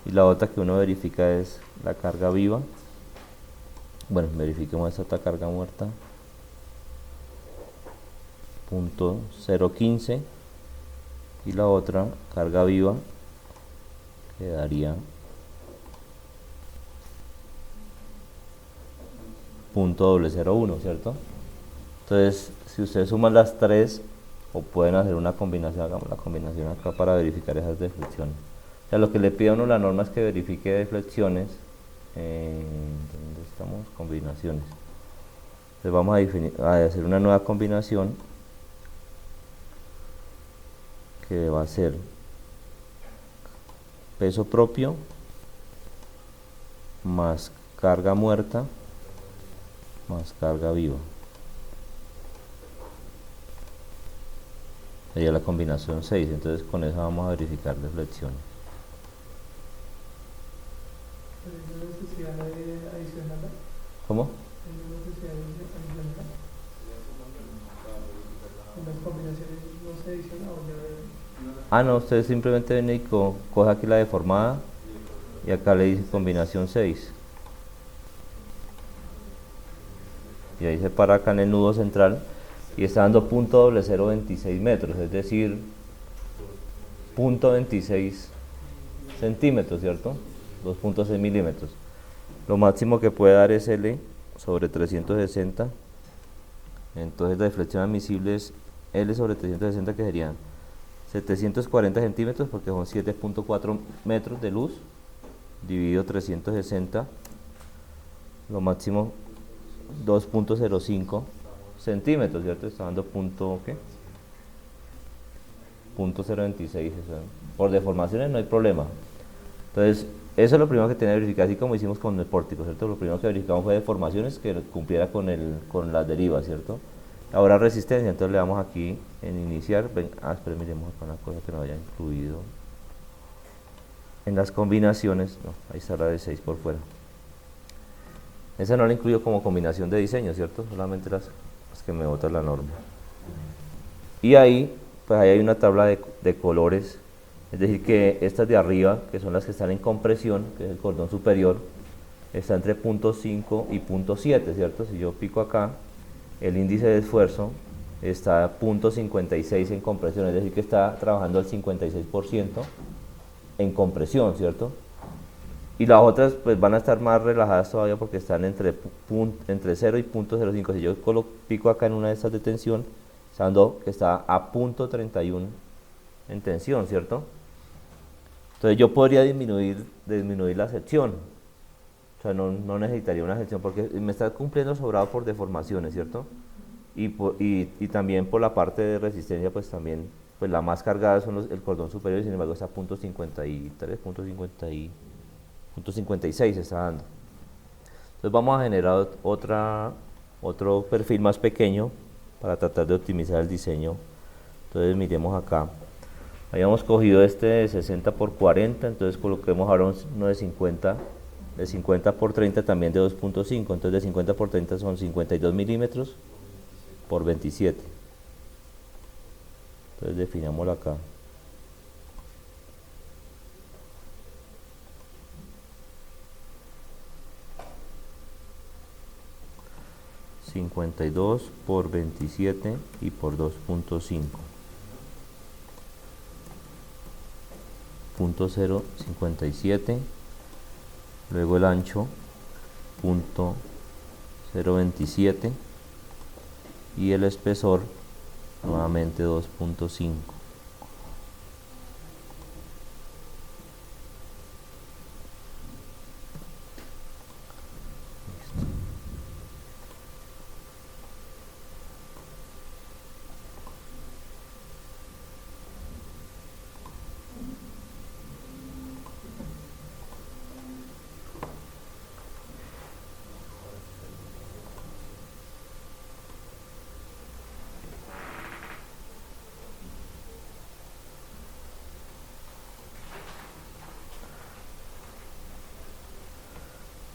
y la otra que uno verifica es la carga viva. Bueno, verifiquemos esta carga muerta. .015 y la otra carga viva quedaría .001, ¿cierto? Entonces, si ustedes suman las tres, o pueden hacer una combinación, hagamos la combinación acá para verificar esas deflexiones. O sea, lo que le pide a uno la norma es que verifique deflexiones. ¿Dónde estamos? Combinaciones. Entonces vamos a hacer una nueva combinación que va a ser peso propio más carga muerta más carga viva. Sería la combinación 6, entonces con esa vamos a verificar deflexiones. ¿Hay necesidad de adicionarla? ¿Cómo? ¿Hay necesidad de adicionarla? ¿En las combinaciones no se adiciona o ya? No, usted simplemente viene y coge aquí la deformada y acá le dice combinación 6. Y ahí se para acá en el nudo central y está dando .0026 metros, es decir, 0.26 centímetros, ¿cierto? 2.6 milímetros. Lo máximo que puede dar es L sobre 360. Entonces la deflexión admisible es L sobre 360, que serían 740 centímetros, porque son 7.4 metros de luz, dividido 360, lo máximo 2.05 centímetros, ¿cierto? Está dando .026, por deformaciones no hay problema. Entonces, eso es lo primero que tiene que verificar, así como hicimos con el pórtico, ¿cierto? Lo primero que verificamos fue deformaciones, que cumpliera con las derivas, ¿cierto? Ahora resistencia, entonces le damos aquí en iniciar. Espera, miremos acá una cosa que no haya incluido en las combinaciones. No, ahí está la de 6 por fuera. Esa no la incluyo como combinación de diseño, ¿cierto? Solamente las que me bota la norma. Y ahí, pues ahí hay una tabla de colores, es decir que estas de arriba, que son las que están en compresión, que es el cordón superior, está entre .5 y .7, ¿cierto? Si yo pico acá, el índice de esfuerzo está a .56 en compresión, es decir que está trabajando al 56% en compresión, ¿cierto? Y las otras pues van a estar más relajadas todavía porque están entre 0 y .05. Si yo pico acá en una de estas de tensión, está dando que está a .31 en tensión, ¿cierto? Entonces yo podría disminuir la sección. O sea, no necesitaría una sección porque me está cumpliendo sobrado por deformaciones, ¿cierto? Y también por la parte de resistencia, pues también, pues la más cargada son el cordón superior, y sin embargo está a .53, .56 está dando. Entonces vamos a generar otro perfil más pequeño para tratar de optimizar el diseño. Entonces miremos acá. Habíamos cogido este de 60 por 40, entonces coloquemos ahora uno de 50 por 30, también de 2.5, entonces de 50 por 30 son 52 milímetros por 27. Entonces definámoslo acá. ...52 por 27 y por 2.5... .057... luego el ancho .027 y el espesor nuevamente 2.5.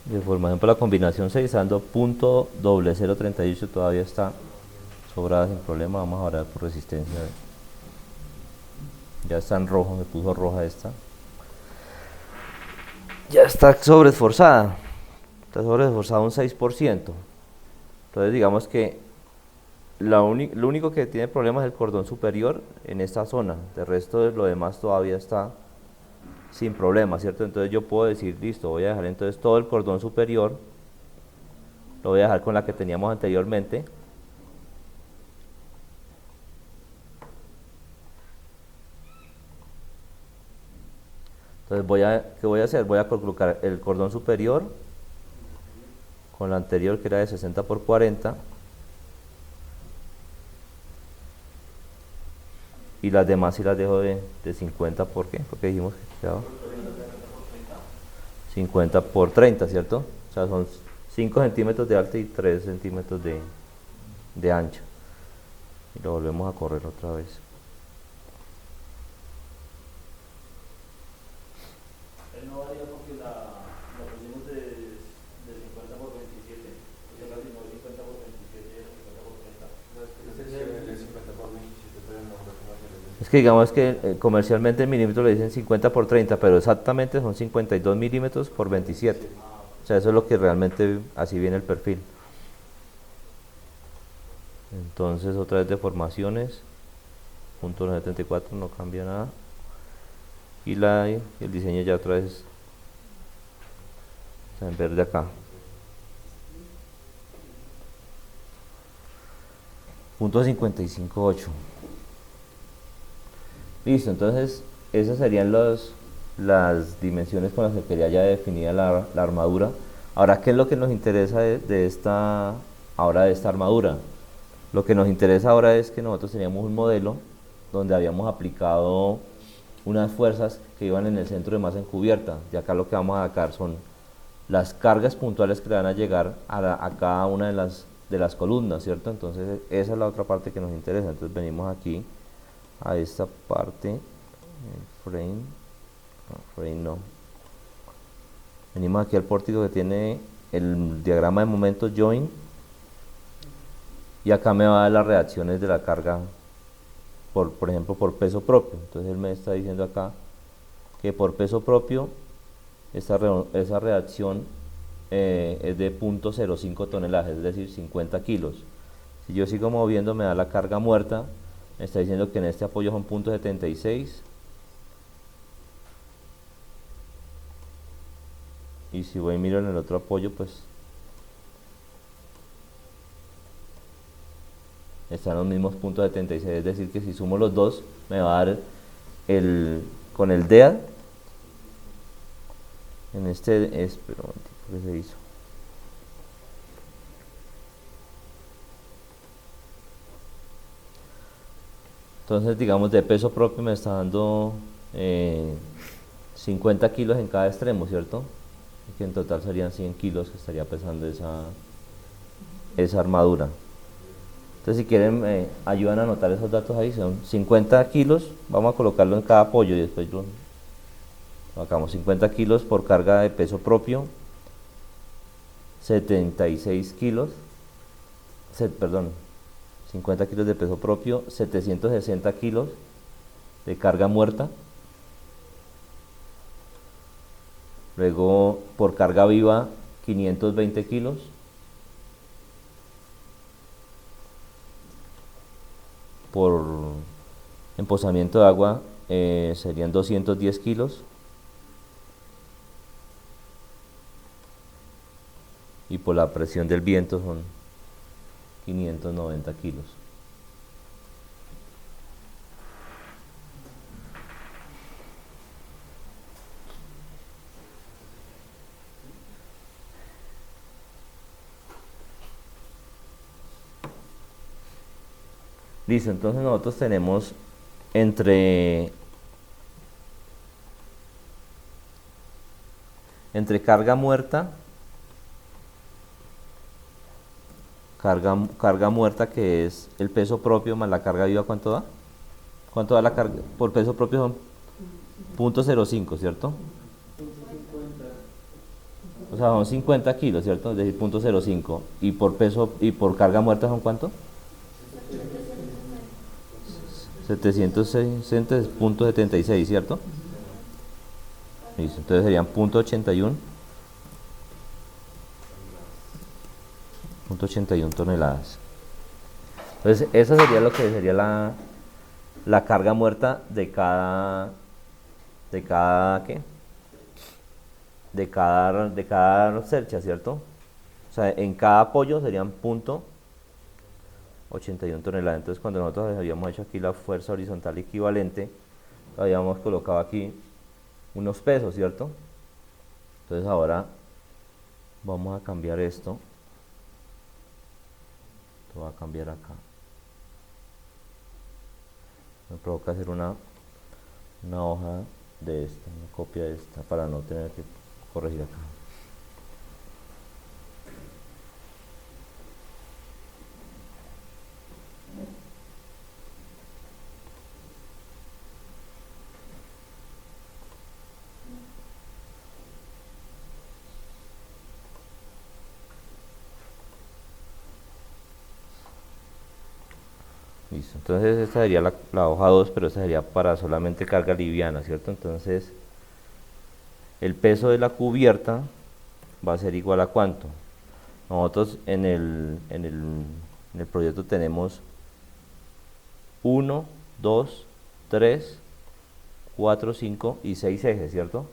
Deformación por la combinación 6, dando .0038, todavía está sobrada sin problema. Vamos a orar por resistencia. Ya está en rojo, me puso roja esta. Ya está sobreesforzada. Está sobreesforzada un 6%. Entonces digamos que Lo único que tiene problemas es el cordón superior en esta zona. De resto, de lo demás todavía está sin problema, ¿cierto? Entonces yo puedo decir, listo, voy a dejar entonces todo el cordón superior, lo voy a dejar con la que teníamos anteriormente. Entonces ¿qué voy a hacer? Voy a colocar el cordón superior con la anterior, que era de 60 por 40, y las demás sí las dejo de 50. ¿Por qué? Porque dijimos que quedaba 50 por 30, ¿cierto? O sea, son 5 centímetros de alto y 3 centímetros de ancho. Y lo volvemos a correr otra vez. No varía porque la pusimos de 50 por 27, o sea, casi no 50 por 27 y 50 por 30. No, es que el 50 por 27, pero no Es que digamos que comercialmente en milímetros le dicen 50 por 30, pero exactamente son 52 milímetros por 27. O sea, eso es lo que realmente, así viene el perfil. Entonces, otra vez deformaciones, punto 74, no cambia nada. Y el diseño ya otra vez está en verde acá. Punto 55.8. Listo, entonces esas serían las dimensiones con las que quería ya definida la armadura. Ahora, ¿qué es lo que nos interesa de esta armadura? Lo que nos interesa ahora es que nosotros teníamos un modelo donde habíamos aplicado unas fuerzas que iban en el centro de masa encubierta. Y acá lo que vamos a sacar son las cargas puntuales que le van a llegar a cada una de las columnas, ¿cierto? Entonces esa es la otra parte que nos interesa. Entonces venimos aquí a esta parte, frame no. Venimos aquí al pórtico que tiene el diagrama de momentos join, y acá me va a dar las reacciones de la carga, por ejemplo, por peso propio. Entonces él me está diciendo acá que por peso propio esa reacción es de 0.05 toneladas, es decir, 50 kilos. Si yo sigo moviendo, me da la carga muerta. Me está diciendo que en este apoyo son 0.76. Y si voy y miro en el otro apoyo, pues están los mismos 0.76. Es decir, que si sumo los dos, me va a dar con el DEA. En este es, pero ¿qué se hizo? Entonces, digamos, de peso propio me está dando 50 kilos en cada extremo, ¿cierto? Y que en total serían 100 kilos que estaría pesando esa armadura. Entonces, si quieren, ayudan a anotar esos datos ahí. Son 50 kilos, vamos a colocarlo en cada apoyo y después lo sacamos. 50 kilos por carga de peso propio, 76 kilos, perdón, 50 kilos de peso propio, 760 kilos de carga muerta. Luego por carga viva, 520 kilos. Por emposamiento de agua serían 210 kilos. Y por la presión del viento son 590 kilos. Listo, entonces nosotros tenemos entre carga muerta, carga muerta, que es el peso propio más la carga viva, ¿cuánto da? ¿Cuánto da la carga? Por peso propio son 0.05, ¿cierto? O sea, son 50 kilos, ¿cierto? Es decir, 0.05. Y por peso y por carga muerta son ¿cuánto? 760.76, ¿cierto? Listo, entonces serían 0.81 toneladas. Entonces, esa sería lo que sería la carga muerta ¿qué? De cada cercha, ¿cierto? O sea, en cada apoyo serían 0,81 toneladas. Entonces, cuando nosotros habíamos hecho aquí la fuerza horizontal equivalente, habíamos colocado aquí unos pesos, ¿cierto? Entonces, ahora vamos a cambiar esto. Esto va a cambiar acá. Me provoca hacer una hoja de esta, una copia de esta, para no tener que corregir acá. Listo, entonces esta sería la hoja 2, pero esta sería para solamente carga liviana, ¿cierto? Entonces, el peso de la cubierta va a ser igual a ¿cuánto? Nosotros en el proyecto tenemos 1, 2, 3, 4, 5 y 6 ejes, ¿cierto?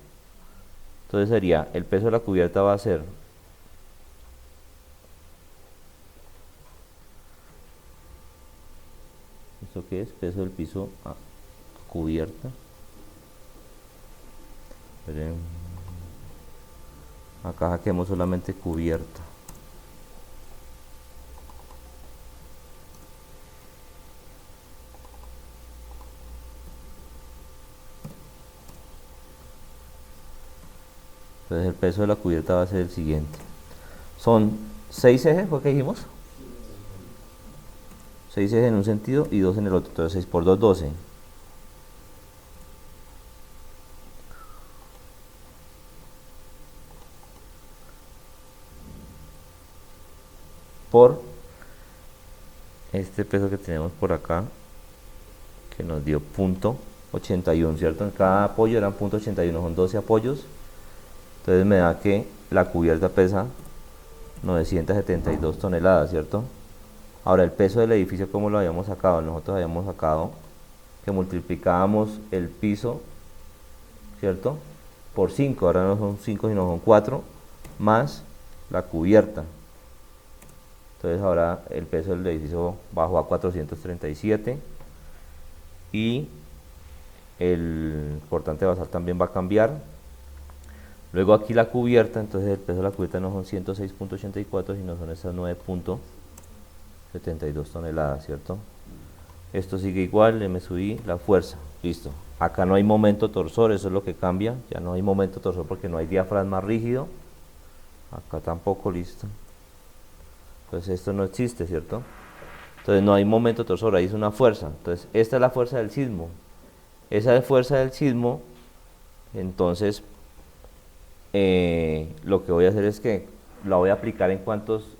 Entonces sería, el peso de la cubierta va a ser ¿esto qué es? Peso del piso a cubierta. Esperen. Acá saquemos solamente cubierta. Entonces el peso de la cubierta va a ser el siguiente. Son 6 ejes, ¿fue que dijimos? 6 ejes en un sentido y 2 en el otro. Entonces 6 por 2, 12. Por este peso que tenemos por acá, que nos dio 0,81, ¿cierto? En cada apoyo eran 0,81, son 12 apoyos. Entonces me da que la cubierta pesa 972 toneladas, ¿cierto? Ahora, el peso del edificio, ¿cómo lo habíamos sacado? Nosotros habíamos sacado que multiplicábamos el piso, ¿cierto? Por 5, ahora no son 5 sino son 4, más la cubierta. Entonces ahora el peso del edificio bajó a 437 y el cortante basal también va a cambiar. Luego aquí la cubierta, entonces el peso de la cubierta no son 106.84 sino son esas 9.72 toneladas, ¿cierto? Esto sigue igual, le me subí la fuerza, listo. Acá no hay momento torsor, eso es lo que cambia, ya no hay momento torsor porque no hay diafragma rígido. Acá tampoco, listo. Entonces esto no existe, ¿cierto? Entonces no hay momento torsor, ahí es una fuerza. Entonces esta es la fuerza del sismo. Esa es fuerza del sismo, entonces lo que voy a hacer es que la voy a aplicar en cuántos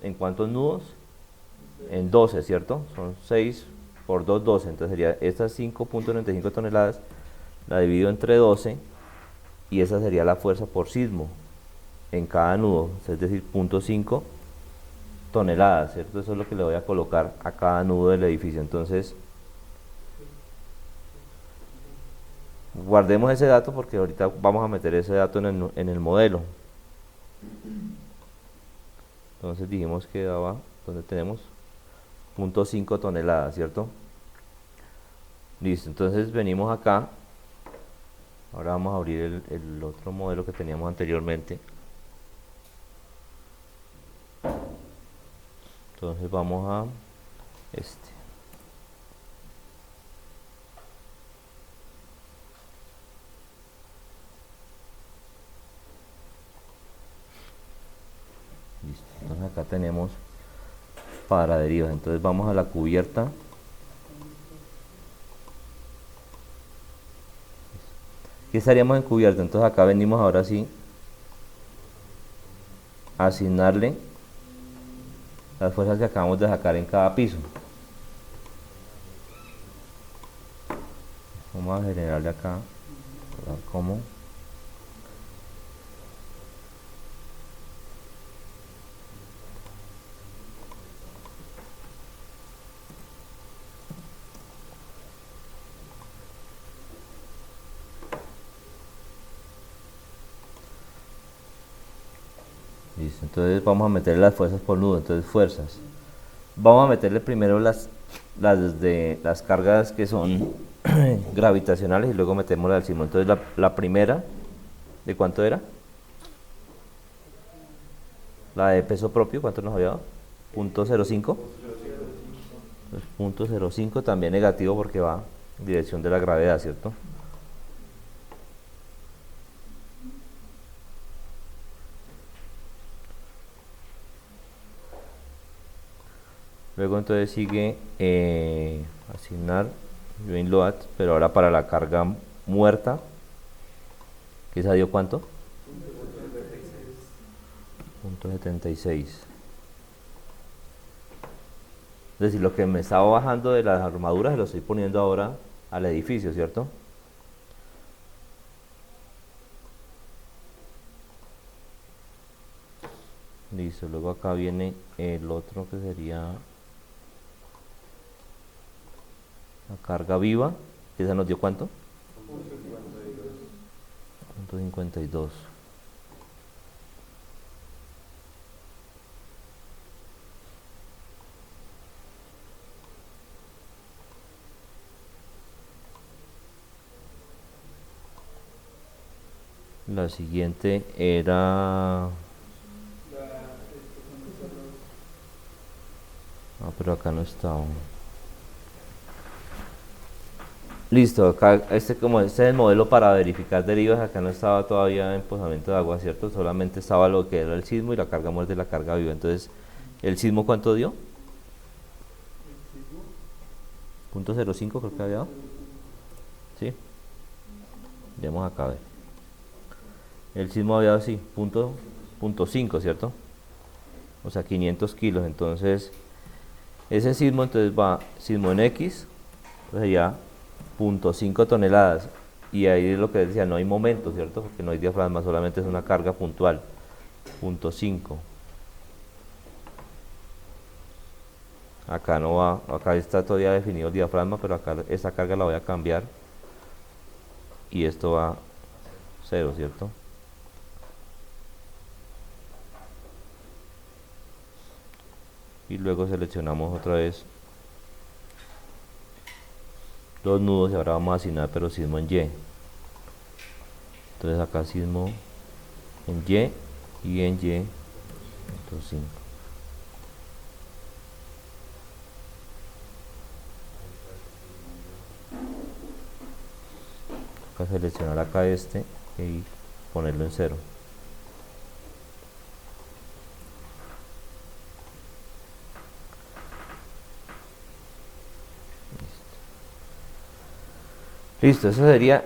nudos, en 12, ¿cierto? Son 6 por 2, 12, entonces sería estas 5.95 toneladas, la divido entre 12 y esa sería la fuerza por sismo en cada nudo, es decir, 0,5 toneladas, ¿cierto? Eso es lo que le voy a colocar a cada nudo del edificio. Entonces guardemos ese dato porque ahorita vamos a meter ese dato en el modelo. Entonces dijimos que daba, donde tenemos 0,5 toneladas, ¿cierto? Listo, entonces venimos acá. Ahora vamos a abrir el otro modelo que teníamos anteriormente. Entonces vamos a este. Listo, entonces acá tenemos paraderivas. Entonces vamos a la cubierta. Aquí estaríamos en cubierta, entonces acá venimos ahora sí a asignarle las fuerzas que acabamos de sacar en cada piso. Vamos a generarle acá, a ver cómo. Listo, entonces vamos a meterle las fuerzas por nudo. Entonces fuerzas. Vamos a meterle primero las cargas que son gravitacionales y luego metemos la del sismo. Entonces la primera, ¿de cuánto era? La de peso propio, ¿cuánto nos había dado? 0.05. Pues 0.05 también negativo porque va en dirección de la gravedad, ¿cierto? Luego entonces sigue asignar joint load, pero ahora para la carga muerta, que esa dio ¿cuánto? 0.76. Es decir, lo que me estaba bajando de las armaduras se lo estoy poniendo ahora al edificio, ¿cierto? Listo, luego acá viene el otro que sería la carga viva, que esa nos dio ¿cuánto? 0.52. La siguiente era... Ah, pero acá no está. Listo, acá como este es el modelo para verificar derivas, acá no estaba todavía empozamiento de agua, ¿cierto? Solamente estaba lo que era el sismo y la carga muerta y la carga viva. Entonces, ¿el sismo cuánto dio? 0.05 creo que había dado. ¿Sí? Vemos acá a ver. El sismo había dado así, 0.5, ¿cierto? O sea, 500 kilos. Entonces, ese sismo entonces va, sismo en X, entonces ya 0.5 toneladas. Y ahí es lo que decía, no hay momento, ¿cierto? Porque no hay diafragma, solamente es una carga puntual. 0.5. Acá no va, acá está todavía definido el diafragma, pero acá esta carga la voy a cambiar. Y esto va 0, ¿cierto? Y luego seleccionamos otra vez los nudos y ahora vamos a asignar pero sismo en Y. Entonces acá sismo en Y y en Y 0.5. Acá seleccionar acá este y ponerlo en 0. Listo, eso sería,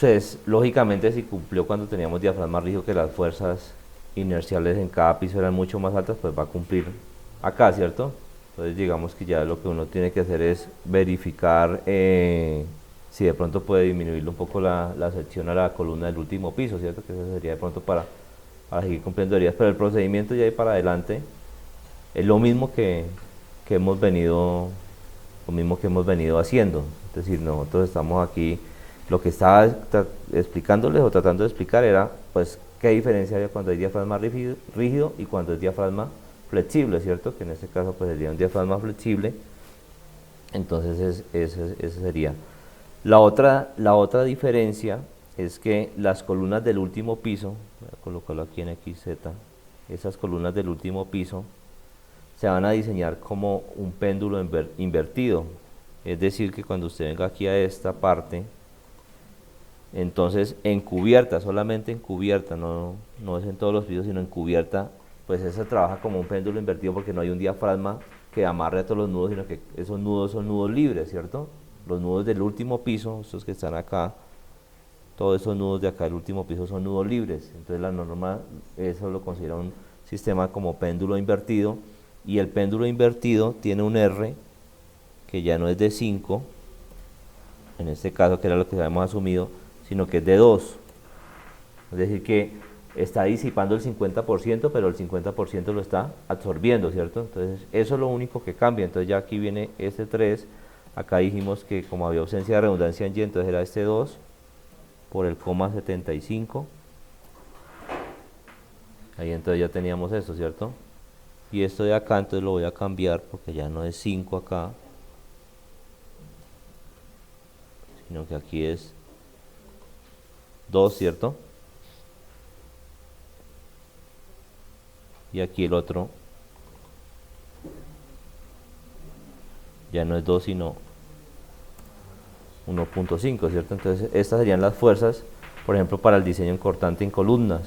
pues lógicamente si cumplió cuando teníamos diafragma rígido que las fuerzas inerciales en cada piso eran mucho más altas, pues va a cumplir acá, ¿cierto? Entonces digamos que ya lo que uno tiene que hacer es verificar si de pronto puede disminuirle un poco la sección a la columna del último piso, ¿cierto? Que eso sería de pronto para seguir cumpliendo heridas, pero el procedimiento ya ahí para adelante es lo mismo que hemos venido haciendo. Es decir, nosotros estamos aquí, lo que estaba explicándoles o tratando de explicar era pues qué diferencia hay cuando hay diafragma rígido y cuando es diafragma flexible, ¿cierto? Que en este caso pues sería un diafragma flexible. Entonces ese sería. La otra diferencia es que las columnas del último piso, voy a colocarlo aquí en XZ, esas columnas del último piso se van a diseñar como un péndulo invertido. Es decir, que cuando usted venga aquí a esta parte, entonces en cubierta, solamente en cubierta, no es en todos los pisos, sino en cubierta, pues esa trabaja como un péndulo invertido porque no hay un diafragma que amarre a todos los nudos, sino que esos nudos son nudos libres, ¿cierto? Los nudos del último piso, estos que están acá, todos esos nudos de acá del último piso son nudos libres. Entonces la norma, eso lo considera un sistema como péndulo invertido, y el péndulo invertido tiene un R que ya no es de 5, en este caso que era lo que habíamos asumido, sino que es de 2. Es decir que está disipando el 50%, pero el 50% lo está absorbiendo, ¿cierto? Entonces eso es lo único que cambia. Entonces ya aquí viene este 3, acá dijimos que como había ausencia de redundancia en Y, entonces era este 2 por el 0,75. Ahí entonces ya teníamos esto, ¿cierto? Y esto de acá entonces lo voy a cambiar porque ya no es 5 acá, sino que aquí es 2, ¿cierto? Y aquí el otro ya no es 2 sino 1.5, ¿cierto? Entonces estas serían las fuerzas, por ejemplo, para el diseño en cortante en columnas.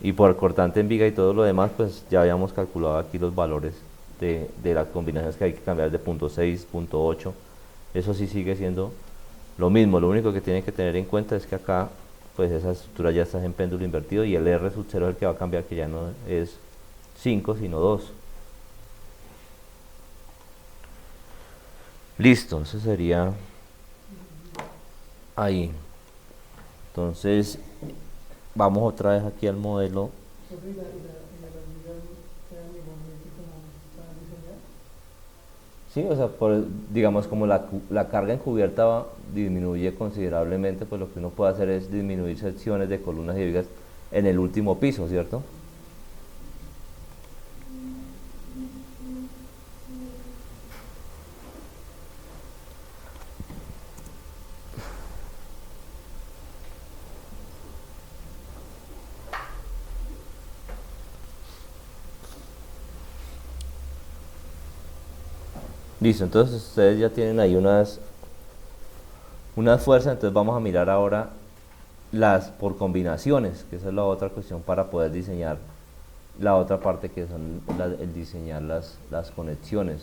Y por cortante en viga y todo lo demás, pues ya habíamos calculado aquí los valores de las combinaciones que hay que cambiar de punto 6, punto 8. Eso sí sigue siendo lo mismo. Lo único que tienen que tener en cuenta es que acá, pues esa estructura ya está en péndulo invertido y el R sub 0 es el que va a cambiar, que ya no es 5 sino 2. Listo, eso sería ahí. Entonces vamos otra vez aquí al modelo. Profe, y las vigas quedan igualmente como están diseñadas. Sí, o sea, digamos como la carga encubierta disminuye considerablemente, pues lo que uno puede hacer es disminuir secciones de columnas y vigas en el último piso, ¿cierto? Listo, entonces ustedes ya tienen ahí unas fuerzas, entonces vamos a mirar ahora las por combinaciones, que esa es la otra cuestión para poder diseñar la otra parte, que son el diseñar las conexiones,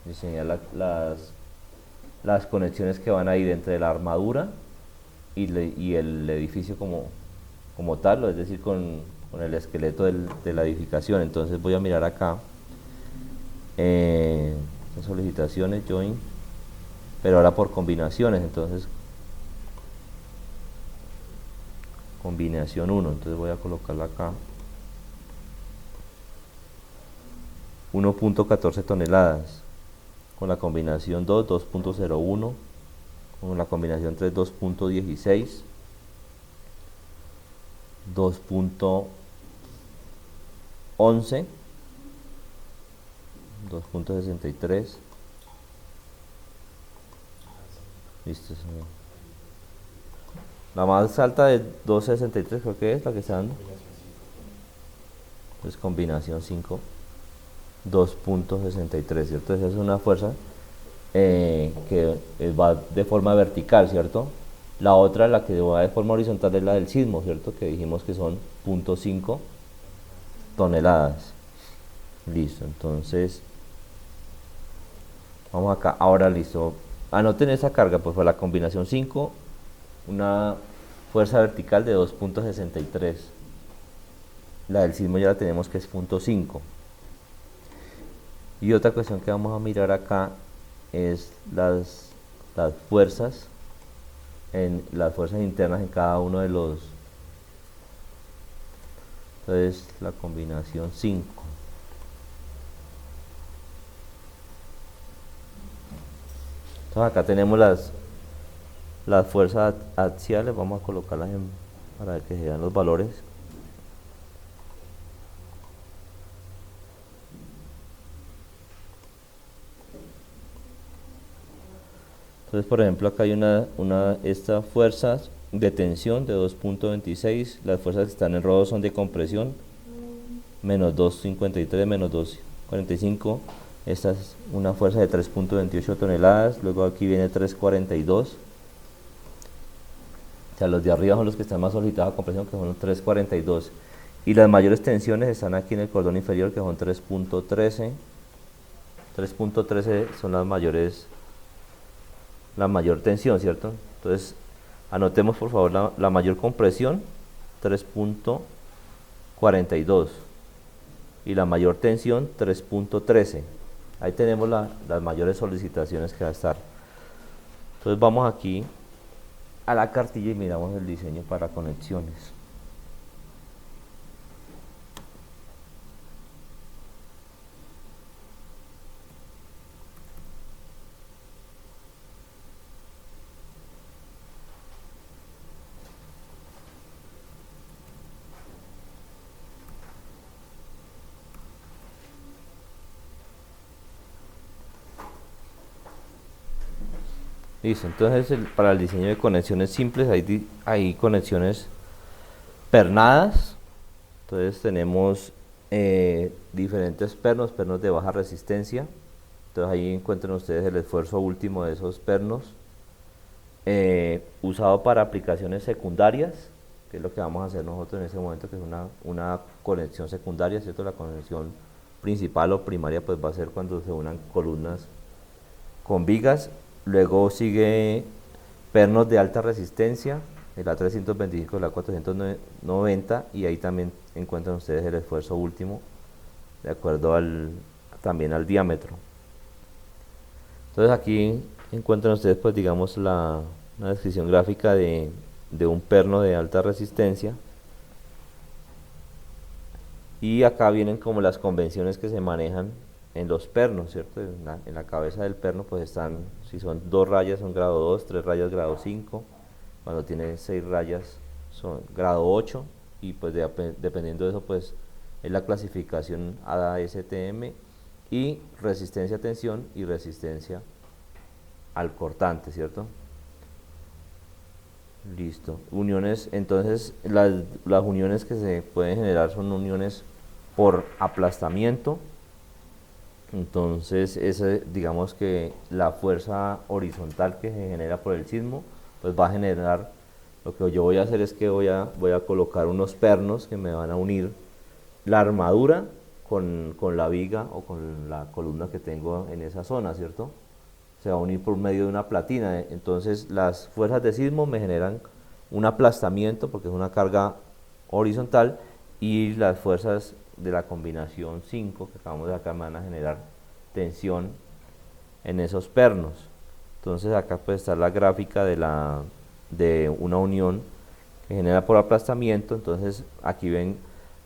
diseñar las conexiones que van a ir entre la armadura y el edificio como tal, es decir, con el esqueleto de la edificación. Entonces voy a mirar acá las solicitaciones, join, pero ahora por combinaciones. Entonces combinación 1, entonces voy a colocarla acá, 1.14 toneladas, con la combinación 2, 2.01, con la combinación 3, 2.16, 2.11, 2.63. Listo. La más alta de 2.63 creo que es la que está dando. Entonces combinación 5, 2.63, ¿cierto? Esa es una fuerza que va de forma vertical, ¿cierto? La otra, la que va de forma horizontal, es la del sismo, ¿cierto? Que dijimos que son 0.5 toneladas. Listo, entonces vamos acá. Ahora listo. Anoten esa carga, pues fue la combinación 5, una fuerza vertical de 2.63. La del sismo ya la tenemos, que es 0.5. Y otra cuestión que vamos a mirar acá es las fuerzas internas en cada uno de los. Entonces la combinación 5. Entonces acá tenemos las fuerzas axiales. Vamos a colocarlas para que se vean los valores. Entonces, por ejemplo, acá hay estas fuerzas de tensión de 2.26, las fuerzas que están en rodo son de compresión, menos 2.53, menos 2.45, esta es una fuerza de 3.28 toneladas, luego aquí viene 3.42, o sea, los de arriba son los que están más solicitados a compresión, que son 3.42, y las mayores tensiones están aquí en el cordón inferior, que son 3.13, 3.13 son las mayores, la mayor tensión, ¿cierto? Entonces anotemos por favor la mayor compresión, 3.42, y la mayor tensión, 3.13. Ahí tenemos las mayores solicitaciones que va a estar. Entonces vamos aquí a la cartilla y miramos el diseño para conexiones. Listo, entonces para el diseño de conexiones simples hay conexiones pernadas. Entonces tenemos diferentes pernos de baja resistencia. Entonces ahí encuentran ustedes el esfuerzo último de esos pernos, usado para aplicaciones secundarias, que es lo que vamos a hacer nosotros en ese momento, que es una conexión secundaria, ¿cierto? La conexión principal o primaria pues va a ser cuando se unan columnas con vigas. Luego sigue pernos de alta resistencia, el A325, el A490, y ahí también encuentran ustedes el esfuerzo último de acuerdo también al diámetro. Entonces aquí encuentran ustedes pues digamos una descripción gráfica de un perno de alta resistencia, y acá vienen como las convenciones que se manejan en los pernos, ¿cierto? En la cabeza del perno pues están, si son 2 rayas son grado 2, 3 rayas grado 5, cuando tiene 6 rayas son grado 8, y pues dependiendo de eso pues es la clasificación ADA-STM, y resistencia a tensión y resistencia al cortante, ¿cierto? Listo. Uniones, entonces las uniones que se pueden generar son uniones por aplastamiento. Entonces digamos que la fuerza horizontal que se genera por el sismo pues va a generar, lo que yo voy a hacer es que voy a colocar unos pernos que me van a unir la armadura con la viga o con la columna que tengo en esa zona, ¿cierto? Se va a unir por medio de una platina. Entonces las fuerzas de sismo me generan un aplastamiento porque es una carga horizontal, y las fuerzas de la combinación 5 que acabamos de acá me van a generar tensión en esos pernos. Entonces acá puede estar la gráfica de una unión que genera por aplastamiento. Entonces aquí ven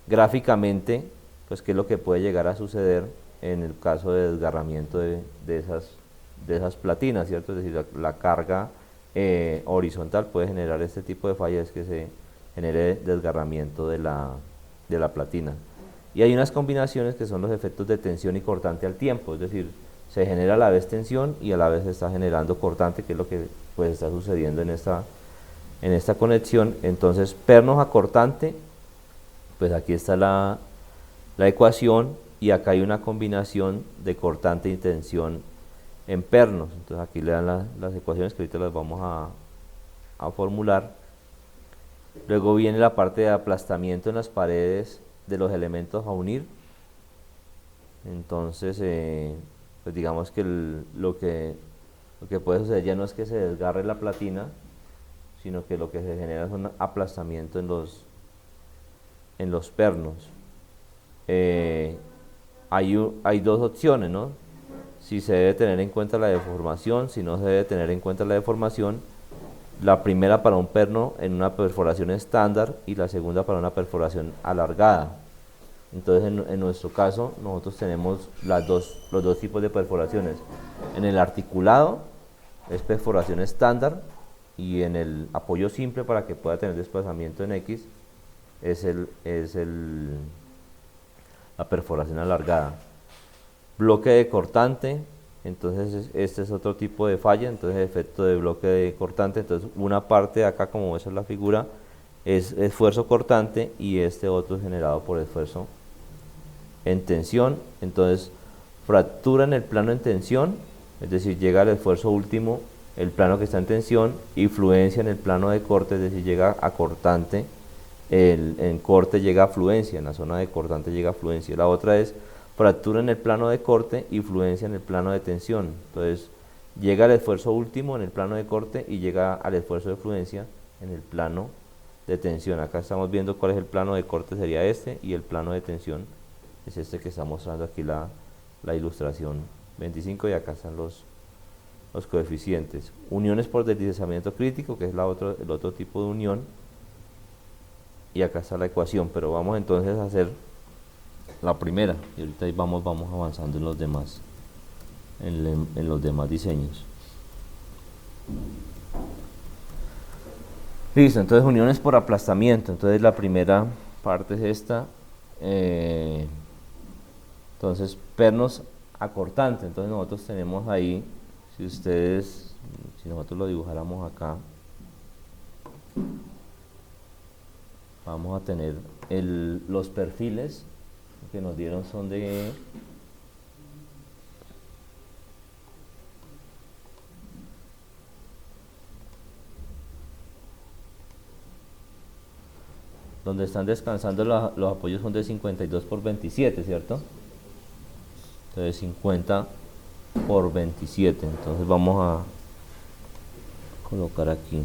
gráficamente pues qué es lo que puede llegar a suceder en el caso de desgarramiento de esas platinas, ¿cierto? Es decir, la carga horizontal puede generar este tipo de fallas, que se genere desgarramiento de la platina. Y hay unas combinaciones que son los efectos de tensión y cortante al tiempo, es decir, se genera a la vez tensión y a la vez se está generando cortante, que es lo que pues está sucediendo en esta conexión. Entonces, pernos a cortante, pues aquí está la ecuación, y acá hay una combinación de cortante y tensión en pernos. Entonces aquí le dan las ecuaciones que ahorita las vamos a formular. Luego viene la parte de aplastamiento en las paredes de los elementos a unir. Entonces pues digamos que lo que puede suceder ya no es que se desgarre la platina, sino que lo que se genera es un aplastamiento en los pernos. Hay dos opciones, ¿no? Si se debe tener en cuenta la deformación, si no se debe tener en cuenta la deformación. La primera para un perno en una perforación estándar, y la segunda para una perforación alargada. Entonces en nuestro caso nosotros tenemos los dos tipos de perforaciones. En el articulado es perforación estándar, y en el apoyo simple, para que pueda tener desplazamiento en X, es la perforación alargada. Bloque de cortante, entonces este es otro tipo de falla. Entonces efecto de bloque de cortante, entonces una parte de acá, como esa es la figura, es esfuerzo cortante, y este otro es generado por esfuerzo en tensión. Entonces fractura en el plano en tensión, es decir, llega al esfuerzo último el plano que está en tensión, y fluencia en el plano de corte, es decir, llega a cortante, en corte llega a fluencia, en la zona de cortante llega a fluencia. La otra es fractura en el plano de corte y fluencia en el plano de tensión. Entonces llega al esfuerzo último en el plano de corte y llega al esfuerzo de fluencia en el plano de tensión. Acá estamos viendo cuál es el plano de corte, sería este, y el plano de tensión es este que está mostrando aquí la ilustración 25, y acá están los coeficientes. Uniones por deslizamiento crítico, que es el otro tipo de unión, y acá está la ecuación. Pero vamos entonces a hacer la primera, y ahorita ahí vamos avanzando en los demás diseños. Listo, entonces uniones por aplastamiento. Entonces la primera parte es esta. Entonces pernos a cortante. Entonces nosotros tenemos ahí, Si ustedes, si nosotros lo dibujáramos acá, vamos a tener los perfiles que nos dieron son de donde están descansando los apoyos son de 52 por 27, ¿cierto? Entonces 50 por 27, entonces vamos a colocar aquí.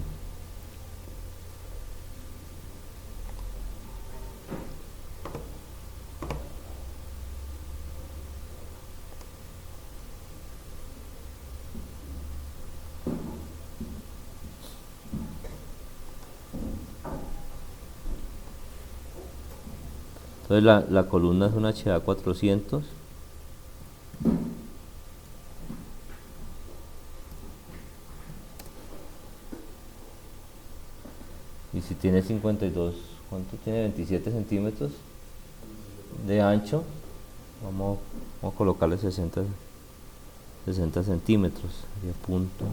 Entonces la columna es una HA 400. Y si tiene 52, ¿cuánto tiene? 27 centímetros de ancho. Vamos a colocarle 60 centímetros. Sería punto.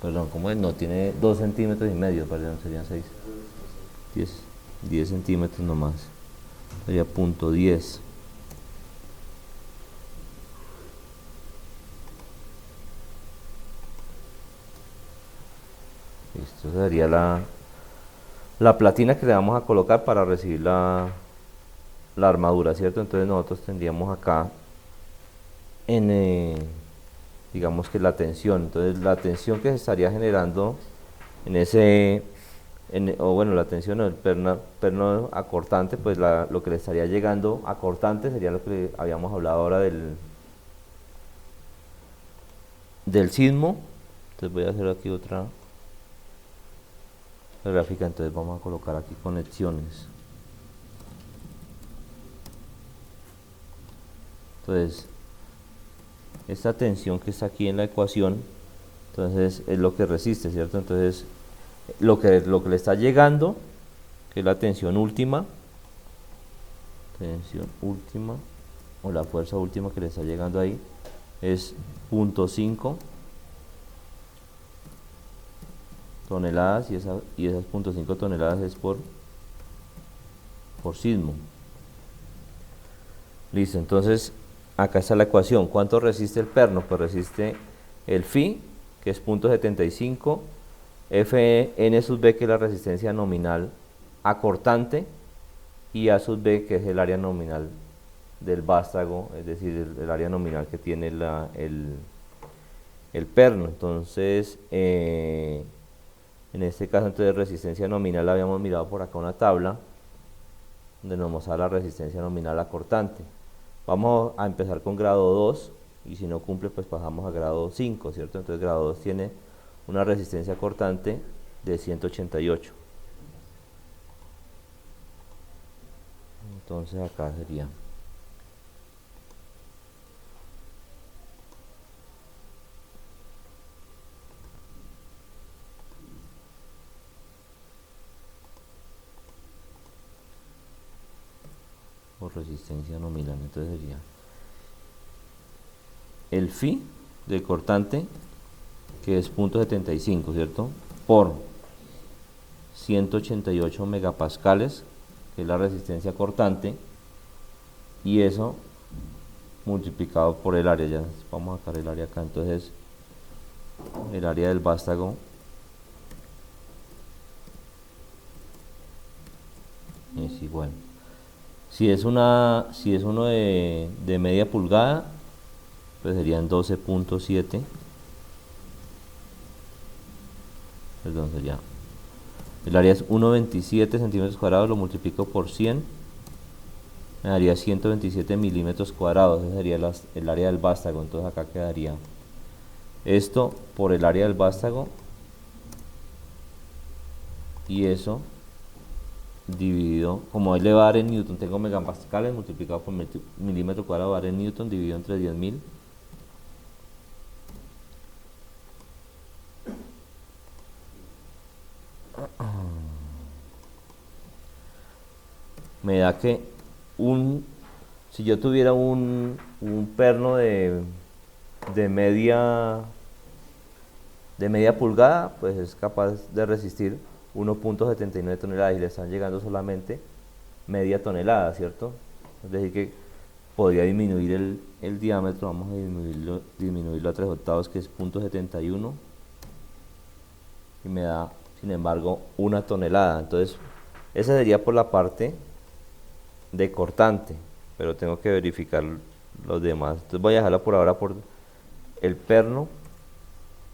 Perdón, ¿cómo es? No, tiene 2 centímetros y medio, perdón, serían 6. 10 centímetros nomás. Sería punto 10. Esto sería la platina que le vamos a colocar para recibir la armadura, ¿cierto? Entonces nosotros tendríamos acá digamos que la tensión. Entonces la tensión que se estaría generando en ese o bueno, la tensión del perno acortante, pues lo que le estaría llegando acortante sería lo que habíamos hablado ahora del sismo. Entonces voy a hacer aquí otra gráfica, entonces vamos a colocar aquí conexiones. Entonces esta tensión que está aquí en la ecuación, entonces es lo que resiste, ¿cierto? Entonces lo que le está llegando, que es la tensión última o la fuerza última que le está llegando ahí, es 0.5 toneladas, y esas 0.5 toneladas es por sismo. Listo, entonces acá está la ecuación. ¿Cuánto resiste el perno? Pues resiste el phi, que es 0.75, Fn sub b, que es la resistencia nominal acortante, y A sub b, que es el área nominal del vástago, es decir, el área nominal que tiene el perno. Entonces en este caso, entonces resistencia nominal, habíamos mirado por acá una tabla donde nos muestra la resistencia nominal acortante. Vamos a empezar con grado 2, y si no cumple, pues pasamos a grado 5, ¿cierto? Entonces grado 2 tiene una resistencia cortante de 188. Entonces acá sería por resistencia nominal, entonces sería el phi del cortante, que es 0.75, ¿cierto? Por 188 megapascales, que es la resistencia cortante, y eso multiplicado por el área. Ya vamos a sacar el área acá. Entonces el área del vástago es igual, si es uno de media pulgada, pues serían 12.7, perdón, sería, el área es 1,27 centímetros cuadrados, lo multiplico por 100, me daría 127 milímetros cuadrados. Ese sería el área del vástago. Entonces acá quedaría esto por el área del vástago, y eso dividido, como él le va a dar en newton, tengo megapascales multiplicado por milímetro cuadrado, va a dar en newton, dividido entre 10.000. Me da que si yo tuviera un un perno de media pulgada, pues es capaz de resistir 1.79 toneladas y le están llegando solamente media tonelada, ¿cierto? Es decir que podría disminuir el diámetro, vamos a disminuirlo a 3/8, que es 0.71, y me da, sin embargo, 1 tonelada. Entonces, esa sería por la parte de cortante, pero tengo que verificar los demás. Entonces voy a dejarla por ahora por el perno,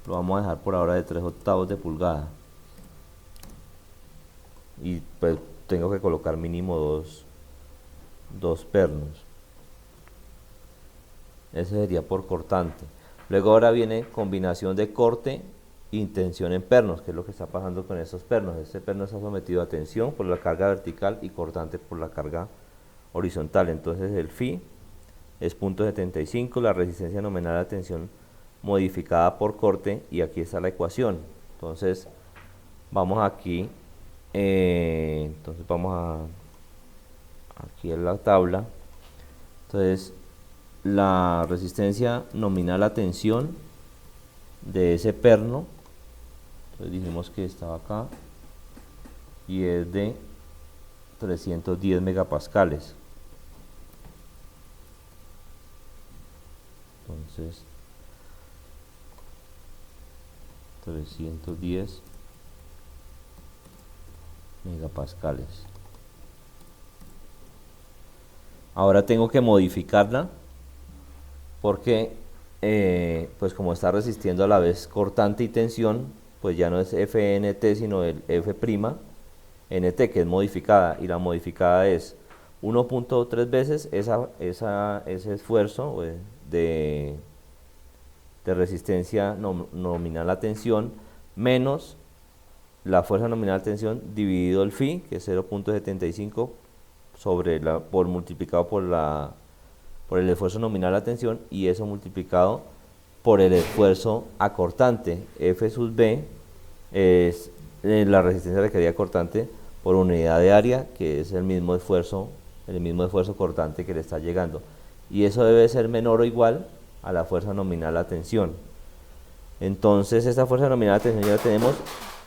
lo vamos a dejar por ahora de 3/8 de pulgada. Y pues tengo que colocar mínimo dos pernos. Ese sería por cortante. Luego ahora viene combinación de corte y tensión en pernos, que es lo que está pasando con estos pernos. Este perno está sometido a tensión por la carga vertical y cortante por la carga horizontal. Entonces el Φ es 0.75, la resistencia nominal a tensión modificada por corte, y aquí está la ecuación. Entonces vamos aquí, aquí en la tabla. Entonces la resistencia nominal a tensión de ese perno, entonces dijimos que estaba acá, y es de 310 megapascales. Entonces 310 megapascales. Ahora tengo que modificarla porque pues como está resistiendo a la vez cortante y tensión, pues ya no es FNT sino el F'NT, que es modificada, y la modificada es 1.3 veces ese esfuerzo de resistencia nominal a tensión menos la fuerza nominal a tensión dividido el Φ, que es 0.75 multiplicado por el esfuerzo nominal a tensión, y eso multiplicado por el esfuerzo acortante. F sub B es la resistencia requerida cortante por unidad de área, que es el mismo esfuerzo cortante que le está llegando, y eso debe ser menor o igual a la fuerza nominal a tensión. Entonces esta fuerza nominal a tensión ya la tenemos,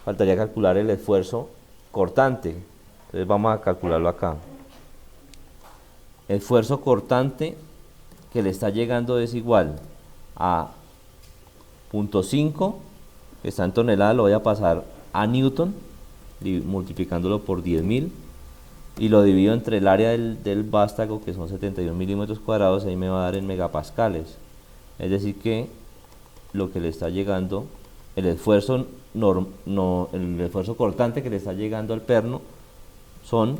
faltaría calcular el esfuerzo cortante. Entonces vamos a calcularlo acá. El esfuerzo cortante que le está llegando es igual a 0.5, que está en toneladas, lo voy a pasar a newton, multiplicándolo por 10.000, y lo divido entre el área del vástago, que son 71 milímetros cuadrados, ahí me va a dar en megapascales. Es decir que lo que le está llegando, el esfuerzo cortante que le está llegando al perno son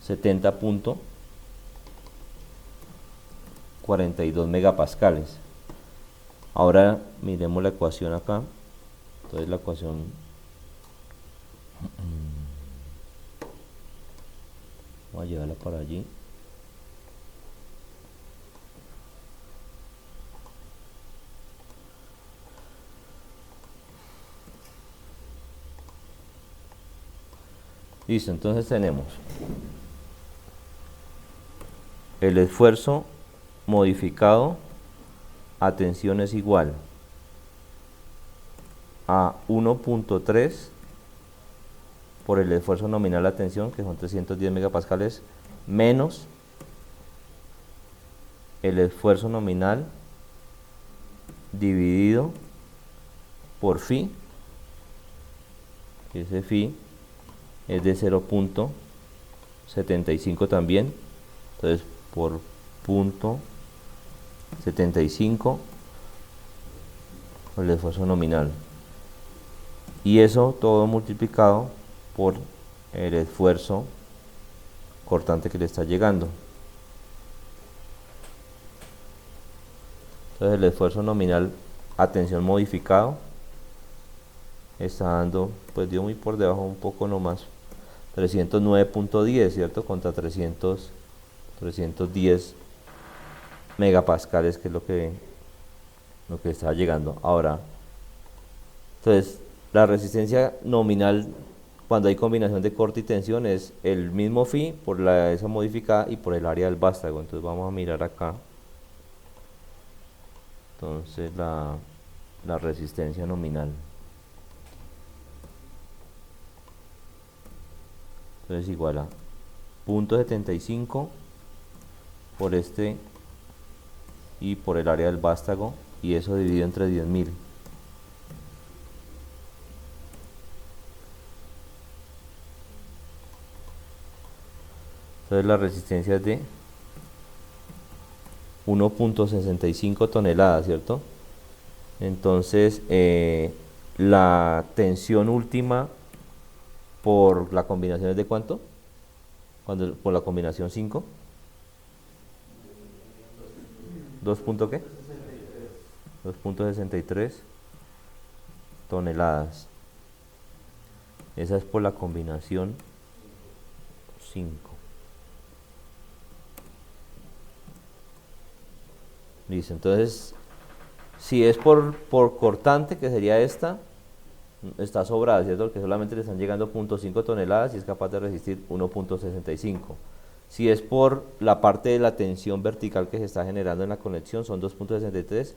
70.42 megapascales. Ahora miremos la ecuación acá. Entonces la ecuación voy a llevarla para allí. Listo, entonces tenemos el esfuerzo modificado a tensión es igual a 1.3 por el esfuerzo nominal a tensión, que son 310 megapascales, menos el esfuerzo nominal dividido por Φ, que ese Φ es de 0.75 también, entonces por 0.75 el esfuerzo nominal, y eso todo multiplicado por el esfuerzo cortante que le está llegando. Entonces el esfuerzo nominal a tensión modificado está dando, pues dio muy por debajo, un poco nomás, 309.10, ¿cierto? Contra 310 megapascales, que es lo que está llegando. Ahora, entonces, la resistencia nominal cuando hay combinación de corte y tensión es el mismo Φ por esa modificada y por el área del vástago. Entonces vamos a mirar acá. Entonces la resistencia nominal. Entonces igual a 0.75 por este y por el área del vástago, y eso dividido entre 10.000. Entonces la resistencia es de 1.65 toneladas, ¿cierto? Entonces la tensión última por la combinación es de ¿cuánto? Por la combinación 5. ¿2 qué? 2.63 toneladas. Esa es por la combinación 5. Listo, entonces si es por cortante, que sería esta, está sobrada, ¿cierto? Porque solamente le están llegando 0.5 toneladas y es capaz de resistir 1.65. Si es por la parte de la tensión vertical que se está generando en la conexión, son 2.63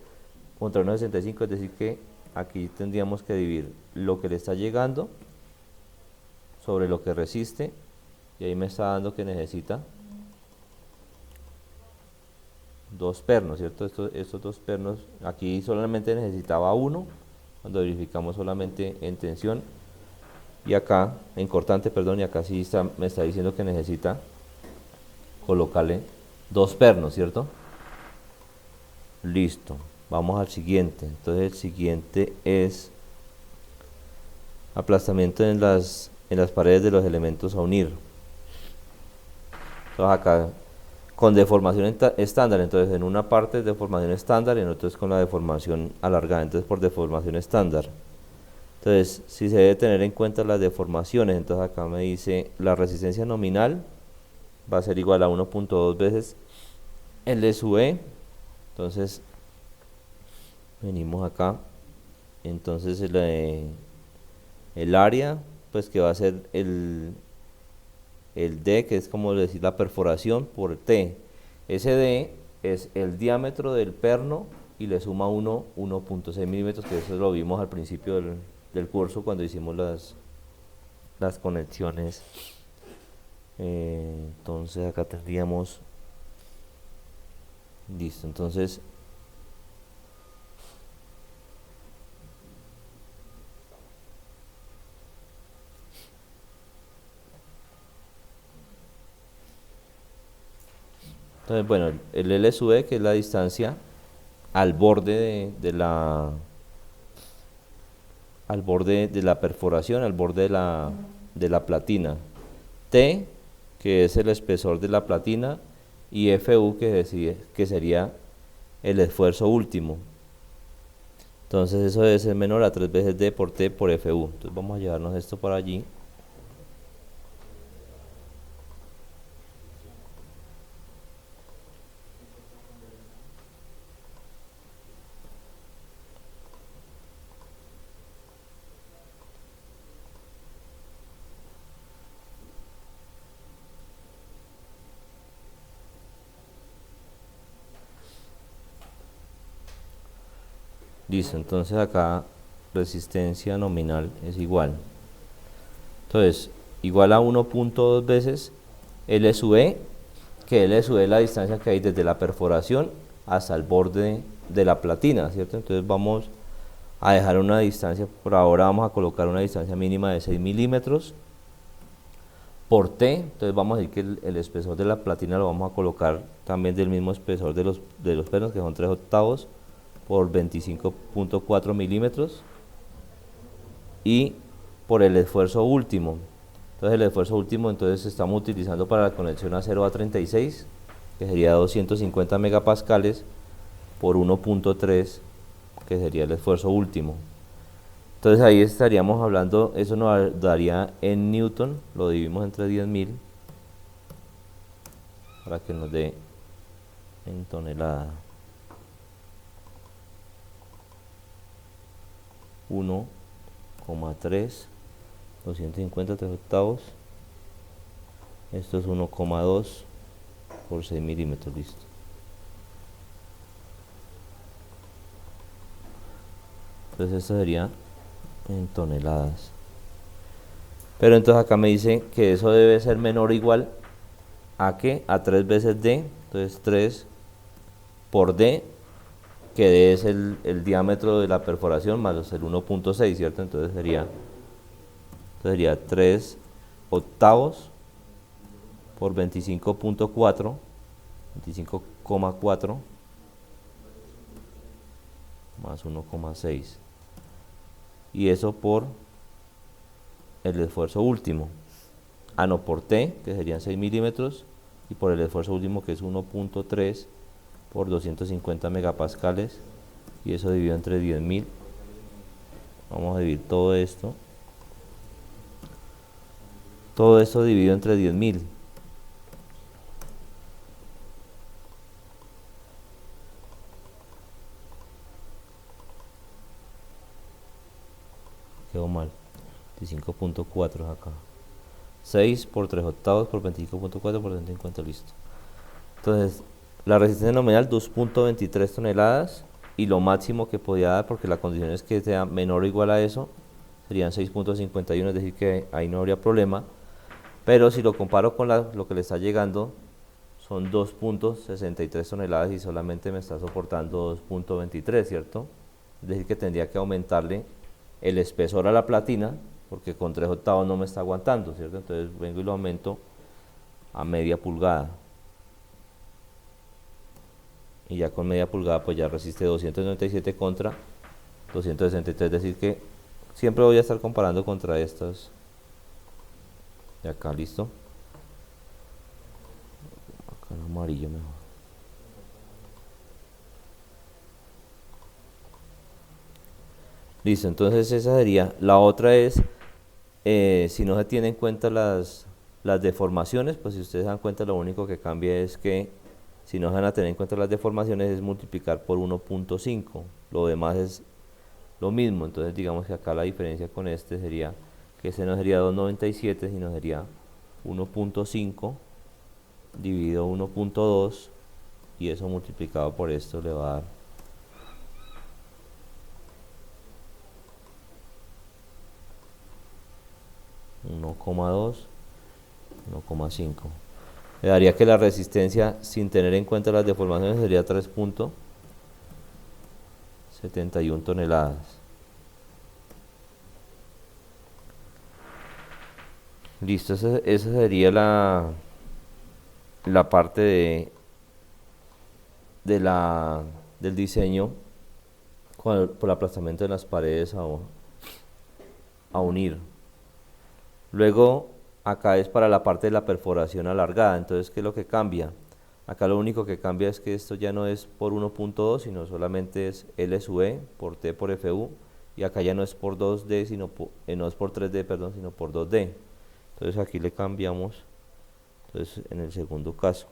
contra 1.65, es decir que aquí tendríamos que dividir lo que le está llegando sobre lo que resiste, y ahí me está dando que necesita 2 pernos, ¿cierto? Estos 2 pernos, aquí solamente necesitaba 1, cuando verificamos solamente en tensión, y acá, en cortante, perdón, y acá sí me está diciendo que necesita colocarle 2 pernos, ¿cierto? Listo, vamos al siguiente. Entonces el siguiente es aplastamiento en las paredes de los elementos a unir. Entonces acá con deformación estándar, entonces en una parte es deformación estándar y en otra es con la deformación alargada, entonces por deformación estándar. Entonces, si se debe tener en cuenta las deformaciones, entonces acá me dice la resistencia nominal va a ser igual a 1.2 veces L sub E. Entonces, venimos acá, entonces el área, pues que va a ser el D, que es como decir la perforación, por T. Ese D es el diámetro del perno y le suma 1.6 milímetros, que eso lo vimos al principio del curso cuando hicimos las conexiones. Entonces acá tendríamos, listo, entonces bueno, el L sub E, que es la distancia al borde de la perforación, al borde de la platina. T, que es el espesor de la platina, y FU, que sería el esfuerzo último. Entonces eso debe ser menor a 3 veces D por T por FU. Entonces vamos a llevarnos esto para allí. Listo, entonces acá resistencia nominal es igual. Entonces, igual a 1.2 veces L sub E, que L sub E es la distancia que hay desde la perforación hasta el borde de la platina, ¿cierto? Entonces vamos a dejar una distancia, por ahora vamos a colocar una distancia mínima de 6 milímetros por T. Entonces vamos a decir que el espesor de la platina lo vamos a colocar también del mismo espesor de los pernos, que son 3/8 por 25.4 milímetros, y por el esfuerzo último. Entonces el esfuerzo último, entonces estamos utilizando para la conexión A0 a 36, que sería 250 megapascales por 1.3, que sería el esfuerzo último. Entonces ahí estaríamos hablando, eso nos daría en newton, lo dividimos entre 10.000 para que nos dé en tonelada. 1,3, 250 3/8, esto es 1,2 por 6 milímetros, listo. Entonces esto sería en toneladas. Pero entonces acá me dice que eso debe ser menor o igual a ¿qué? A 3 veces D. Entonces 3 por D, que D es el diámetro de la perforación más el 1.6, ¿cierto? Entonces sería 3 octavos por 25.4, 25,4 más 1,6. Y eso por el esfuerzo último. No, por T, que serían 6 milímetros, y por el esfuerzo último, que es 1.3 por 250 megapascales, y eso dividido entre 10.000. Vamos a dividir todo esto dividido entre 10.000. Quedó mal. 25.4 acá. 6 por 3 octavos por 25.4 por 250, listo. Entonces, la resistencia nominal 2.23 toneladas, y lo máximo que podía dar, porque la condición es que sea menor o igual a eso, serían 6.51, es decir que ahí no habría problema. Pero si lo comparo con lo que le está llegando, son 2.63 toneladas y solamente me está soportando 2.23, ¿cierto? Es decir que tendría que aumentarle el espesor a la platina, porque con 3 octavos no me está aguantando, ¿cierto? Entonces vengo y lo aumento a media pulgada. Y ya con media pulgada pues ya resiste 297 contra 263, es decir que siempre voy a estar comparando contra estas de acá, listo. Acá en amarillo mejor. Listo, entonces esa sería. La otra es, si no se tienen en cuenta las deformaciones, pues si ustedes se dan cuenta, lo único que cambia es que, si no se van a tener en cuenta las deformaciones, es multiplicar por 1.5. Lo demás es lo mismo. Entonces digamos que acá la diferencia con este sería que este no sería 2.97, sino sería 1.5 dividido 1.2, y eso multiplicado por esto le va a dar 1,2, 1,5. Le daría que la resistencia, sin tener en cuenta las deformaciones, sería 3.71 toneladas. Listo, esa sería la parte del diseño por el aplastamiento de las paredes a unir. Luego acá es para la parte de la perforación alargada. Entonces, ¿qué es lo que cambia? Acá lo único que cambia es que esto ya no es por 1.2, sino solamente es L sub E por T por FU, y acá ya no es por 2D, no es por 3D, perdón, sino por 2D. Entonces aquí le cambiamos, entonces en el segundo caso,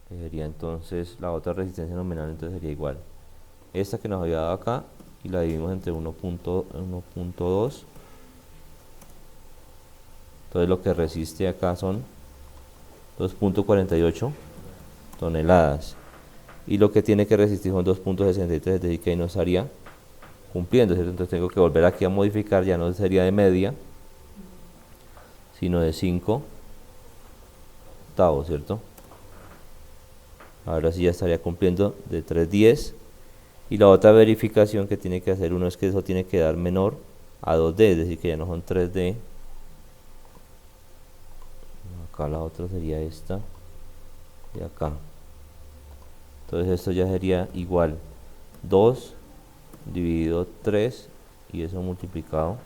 que sería entonces la otra resistencia nominal, entonces sería igual esta que nos había dado acá, y la dividimos entre 1.2. Entonces lo que resiste acá son 2.48 toneladas, y lo que tiene que resistir son 2.63, es decir que ahí no estaría cumpliendo, ¿cierto? Entonces tengo que volver aquí a modificar, ya no sería de media, sino de 5 octavos, ¿cierto? Ahora sí ya estaría cumpliendo de 310. Y la otra verificación que tiene que hacer uno es que eso tiene que dar menor a 2D, es decir que ya no son 3D. Acá la otra sería esta de acá. Entonces esto ya sería igual 2 dividido 3, y eso multiplicado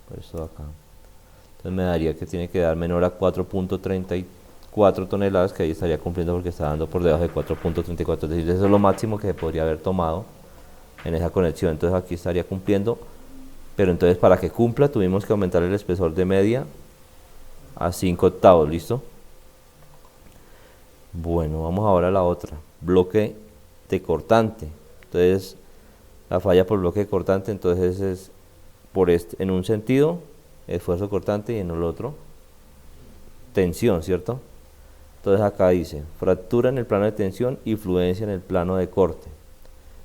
por esto de acá. Entonces me daría que tiene que dar menor a 4.34 toneladas, que ahí estaría cumpliendo porque está dando por debajo de 4.34, es decir, eso es lo máximo que se podría haber tomado en esa conexión. Entonces aquí estaría cumpliendo, pero entonces para que cumpla tuvimos que aumentar el espesor de media a 5 octavos, ¿listo? Bueno, vamos ahora a la otra, bloque de cortante. Entonces la falla por bloque de cortante, entonces es en un sentido esfuerzo cortante, y en el otro tensión, ¿cierto? Entonces acá dice fractura en el plano de tensión y fluencia en el plano de corte.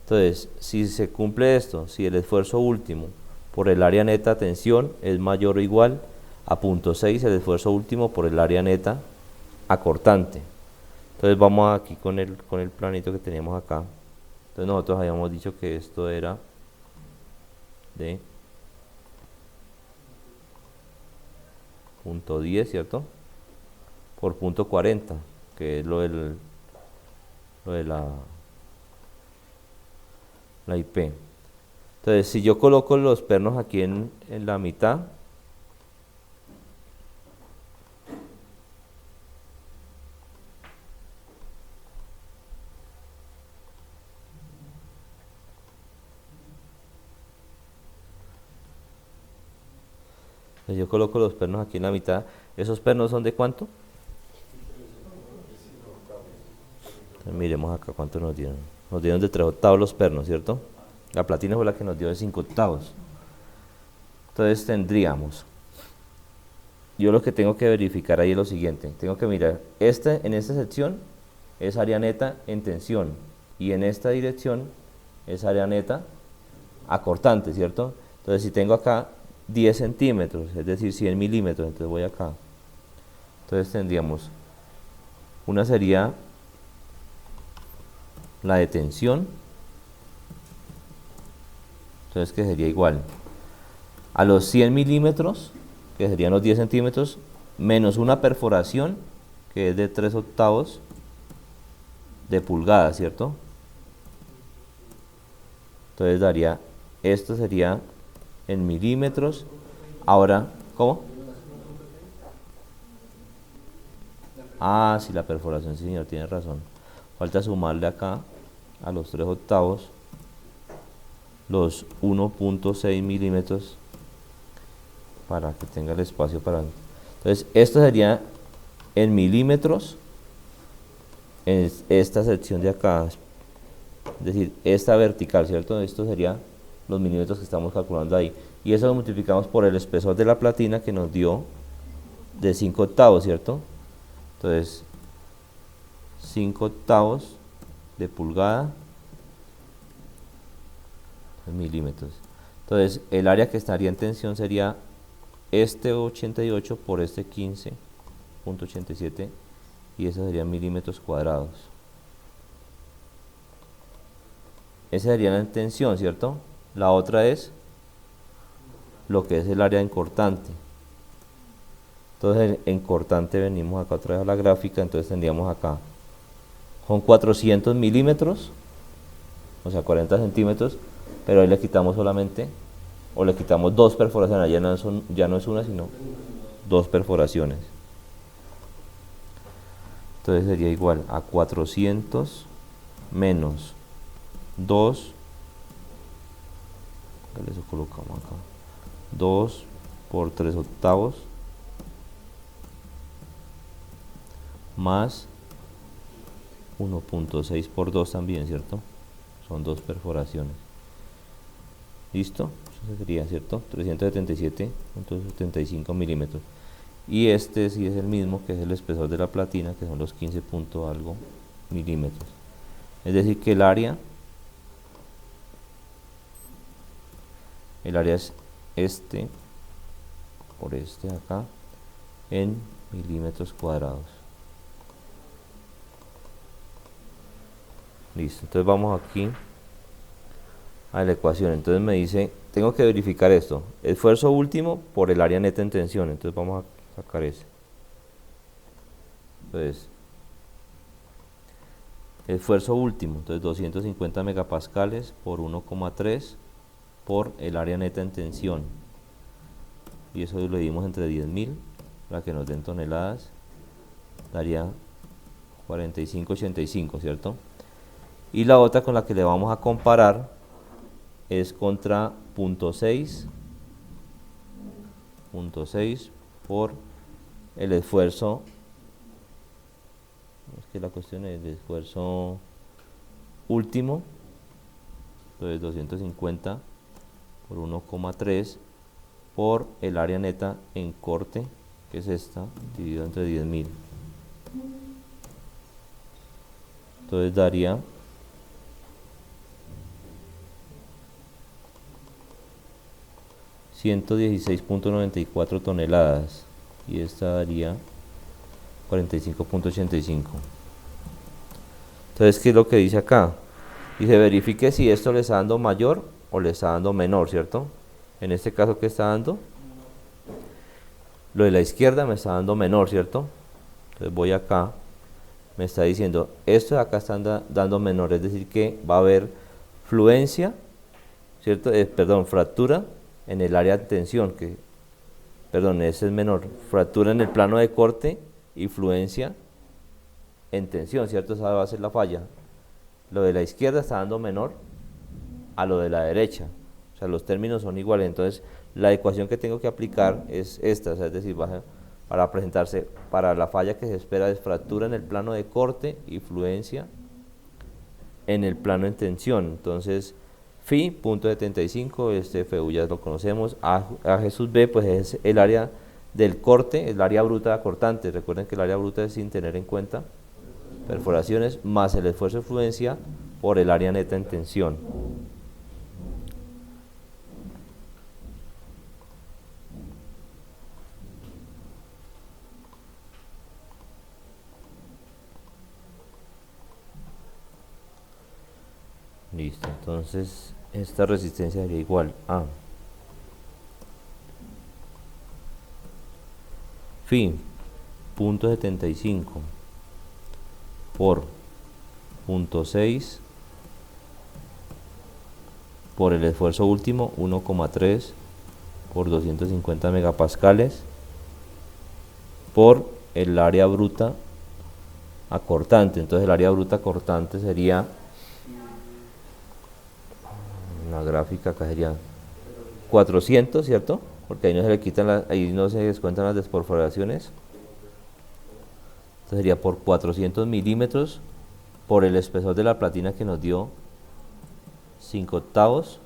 Entonces, si se cumple esto, si el esfuerzo último por el área neta tensión es mayor o igual a 0.6 el esfuerzo último por el área neta acortante. Entonces vamos aquí con el planito que teníamos acá. Entonces nosotros habíamos dicho que esto era de 0.10, ¿cierto? Por 0.40, que es lo de la IP. Entonces, si yo coloco los pernos aquí en la mitad, ¿esos pernos son de cuánto? Entonces, miremos acá cuánto nos dieron. Nos dieron de 3/8 los pernos, ¿cierto? La platina fue la que nos dio de 5/8. Entonces tendríamos, yo lo que tengo que verificar ahí es lo siguiente, tengo que mirar, en esta sección es área neta en tensión y en esta dirección es área neta acortante, ¿cierto? Entonces si tengo acá 10 centímetros, es decir 100 milímetros, entonces voy acá, entonces tendríamos, una sería la de tensión, entonces que sería igual a los 100 milímetros, que serían los 10 centímetros, menos una perforación, que es de 3/8 de pulgada, ¿cierto? Entonces daría, esto sería en milímetros. Ahora, ¿cómo? Ah, sí, la perforación, sí, señor, tiene razón. Falta sumarle acá a los 3/8 los 1.6 milímetros para que tenga el espacio para... Entonces, esto sería en milímetros en esta sección de acá, es decir, esta vertical, ¿cierto? Esto sería los milímetros que estamos calculando ahí. Y eso lo multiplicamos por el espesor de la platina que nos dio de 5/8, ¿cierto? Entonces, 5/8 de pulgada en milímetros. Entonces, el área que estaría en tensión sería este 88 por este 15.87 y eso sería milímetros cuadrados. Esa sería la tensión, ¿cierto? La otra es lo que es el área en cortante. Entonces en cortante venimos acá otra vez a la gráfica, entonces tendríamos acá con 400 milímetros, o sea 40 centímetros, pero ahí le quitamos solamente, o le quitamos dos perforaciones, ya no es una sino dos perforaciones. Entonces sería igual a 400 menos 2, eso colocamos acá, 2 por 3/8 más 1.6 por 2 también, ¿cierto? Son dos perforaciones. ¿Listo? Eso sería, ¿cierto? 377.75 milímetros. Y este sí es el mismo, que es el espesor de la platina, que son los 15 punto algo milímetros. Es decir, que el área es este por este acá en milímetros cuadrados. Listo, entonces vamos aquí a la ecuación. Entonces me dice, tengo que verificar esto, esfuerzo último por el área neta en tensión. Entonces vamos a sacar ese. Entonces, esfuerzo último, entonces 250 megapascales por 1,3 por el área neta en tensión. Y eso lo dimos entre 10.000 para que nos den toneladas. Daría 45,85, ¿cierto? Y la otra con la que le vamos a comparar es contra 0.6 por el esfuerzo, es que la cuestión es el esfuerzo último, entonces 250 por 1,3 por el área neta en corte, que es esta, dividido entre 10.000. Entonces daría 116.94 toneladas y esta daría 45.85. Entonces, ¿qué es lo que dice acá? Dice, verifique si esto le está dando mayor o le está dando menor, ¿cierto? En este caso, ¿qué está dando? Lo de la izquierda me está dando menor, ¿cierto? Entonces voy acá, me está diciendo, esto de acá está dando menor, es decir que va a haber fluencia, ¿cierto? Fractura en el área de tensión, ese es menor, fractura en el plano de corte y fluencia en tensión, ¿cierto? Esa va a ser la falla. Lo de la izquierda está dando menor a lo de la derecha, o sea, los términos son iguales, entonces la ecuación que tengo que aplicar es esta, o sea, es decir, para presentarse, para la falla que se espera es fractura en el plano de corte y fluencia en el plano en tensión. Entonces, phi, punto 75, este FU ya lo conocemos, A sub B, pues es el área del corte, el área bruta cortante. Recuerden que el área bruta es sin tener en cuenta perforaciones, más el esfuerzo de fluencia por el área neta en tensión. Listo, entonces esta resistencia sería igual a phi, punto 75 por punto 6 por el esfuerzo último, 1,3 por 250 megapascales por el área bruta acortante. Entonces el área bruta cortante sería, la gráfica acá sería 400, ¿cierto? Porque ahí no se le quitan ahí no se descuentan las desperforaciones. Entonces sería por 400 milímetros por el espesor de la platina que nos dio 5/8.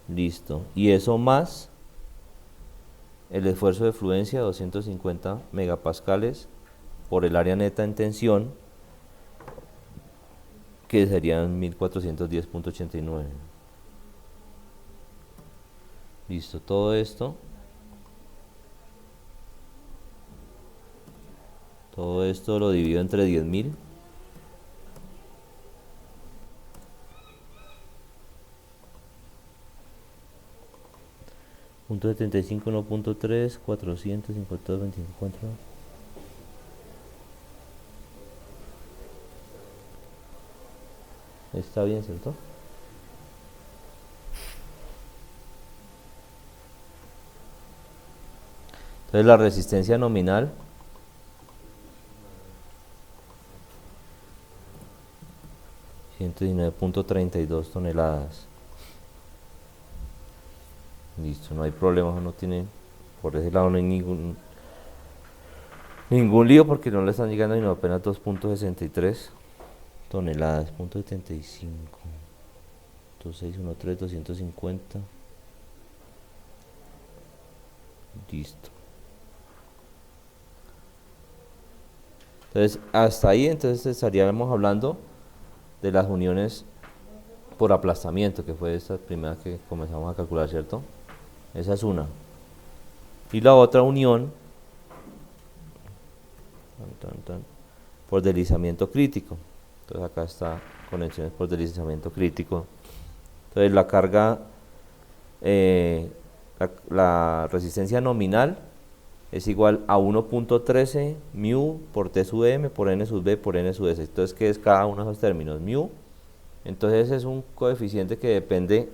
Listo. Y eso más el esfuerzo de fluencia, 250 megapascales por el área neta en tensión, que serían 1410.89. Listo, todo esto lo divido entre 10.000. Punto 75, 1.3, 452, 24. Está bien, ¿cierto? Entonces la resistencia nominal $119.32 toneladas. Listo, no hay problema, no tiene, por ese lado no hay ningún lío porque no le están llegando sino apenas 2.63 toneladas, punto 75, 2613, 250. Listo. Entonces, hasta ahí entonces estaríamos hablando de las uniones por aplastamiento, que fue esta primera que comenzamos a calcular, ¿cierto? Esa es una. Y la otra unión por deslizamiento crítico. Entonces acá está conexiones por deslizamiento crítico. Entonces la carga, la resistencia nominal es igual a 1.13 mu por T sub M por N sub B por N sub S. Entonces, ¿qué es cada uno de esos términos? Mu, entonces es un coeficiente que depende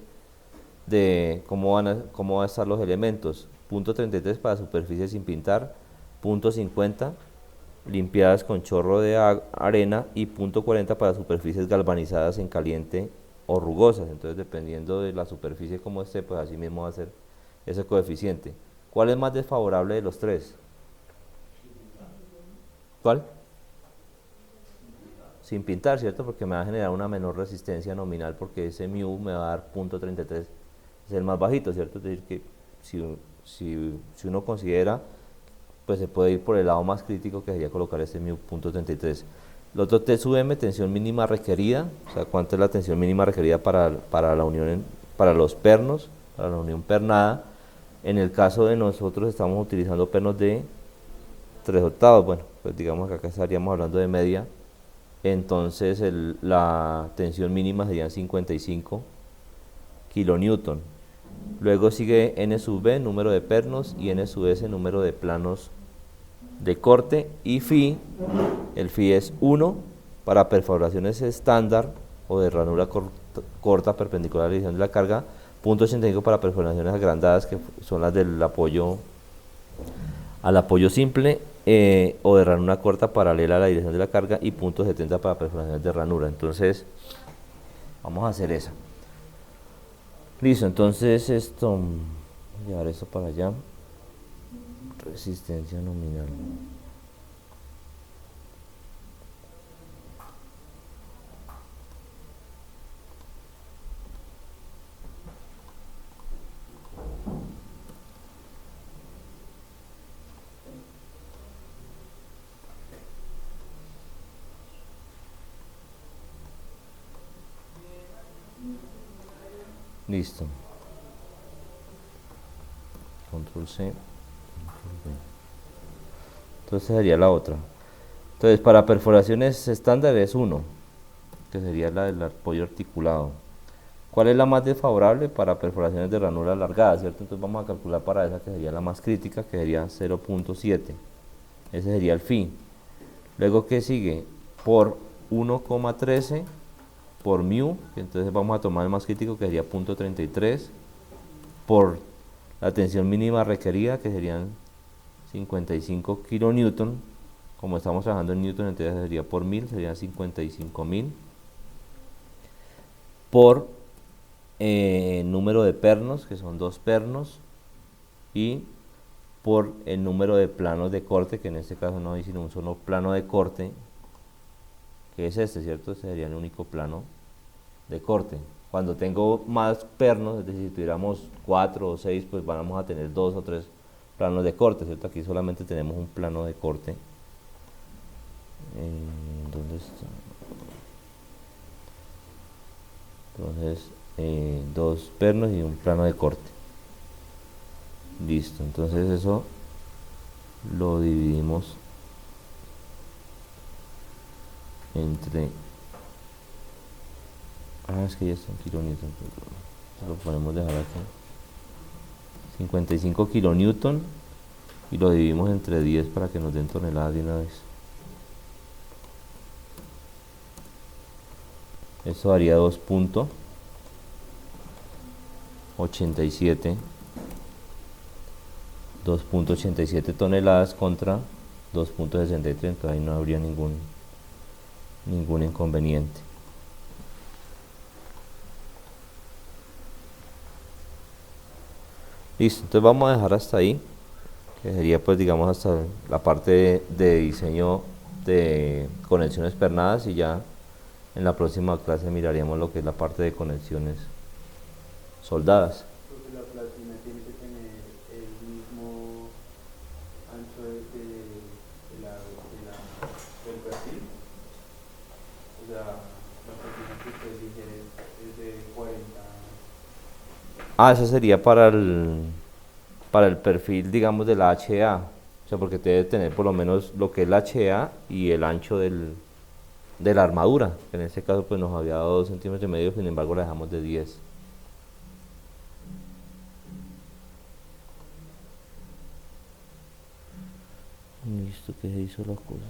de cómo van a estar los elementos. 0.33 para superficies sin pintar, 0.50 limpiadas con chorro de arena y 0.40 para superficies galvanizadas en caliente o rugosas. Entonces, dependiendo de la superficie como esté, pues así mismo va a ser ese coeficiente. ¿Cuál es más desfavorable de los tres? ¿Cuál? Sin pintar, ¿cierto? Porque me va a generar una menor resistencia nominal porque ese mu me va a dar 0.33, es el más bajito, ¿cierto? Es decir, que si uno considera, pues se puede ir por el lado más crítico que sería colocar este mu 0.33. Lo otro, T sub M, tensión mínima requerida, o sea, cuánto es la tensión mínima requerida para la unión para los pernos, para la unión pernada. En el caso de nosotros estamos utilizando pernos de 3/8, bueno, pues digamos que acá estaríamos hablando de media, entonces la tensión mínima serían 55 kilonewton. Luego sigue N sub B, número de pernos, y N sub S, número de planos de corte, y phi, el phi es 1 para perforaciones estándar o de ranura corta perpendicular a la dirección de la carga, 0.85 para perforaciones agrandadas, que son las del apoyo al apoyo simple, o de ranura corta paralela a la dirección de la carga, y 0.70 para perforaciones de ranura. Entonces vamos a hacer esa. Listo, entonces esto, voy a llevar esto para allá. Resistencia nominal. Listo. Control C, Control V. Entonces sería la otra. Entonces para perforaciones estándar es 1, que sería la del apoyo articulado. ¿Cuál es la más desfavorable? Para perforaciones de ranura alargada, ¿cierto? Entonces vamos a calcular para esa, que sería la más crítica, que sería 0.7. Ese sería el phi. Luego, ¿qué sigue? Por 1,13 por mu, que entonces vamos a tomar el más crítico, que sería 0.33, por la tensión mínima requerida, que serían 55 kilonewton. Como estamos trabajando en newton, entonces sería por 1000, serían 55.000, por número de pernos, que son 2 pernos, y por el número de planos de corte, que en este caso no hay sino un solo plano de corte, que es este, ¿cierto? Este sería el único plano de corte. Cuando tengo más pernos, es decir, si tuviéramos 4 o 6, pues vamos a tener 2 o 3 planos de corte, ¿cierto? Aquí solamente tenemos un plano de corte. ¿Dónde está? Entonces, 2 pernos y un plano de corte. Listo, entonces eso lo dividimos entre... es que ya está en kilonewton, lo podemos dejar aquí. 55 kilonewton, y lo dividimos entre 10 para que nos den toneladas de una vez. Esto daría 2.87 toneladas contra 2.63, entonces ahí no habría ningún inconveniente. Listo, entonces vamos a dejar hasta ahí, que sería pues digamos hasta la parte de diseño de conexiones pernadas, y ya en la próxima clase miraríamos lo que es la parte de conexiones soldadas. Porque la platina tiene que tener el mismo ancho del perfil. O sea, la platina que usted elige es de 40. Eso sería para el perfil, digamos, de la HA. O sea, porque debe tener por lo menos lo que es la HA y el ancho de la armadura. En este caso, pues nos había dado 2 centímetros y medio, sin embargo, la dejamos de 10. Listo, que se hizo las cosas.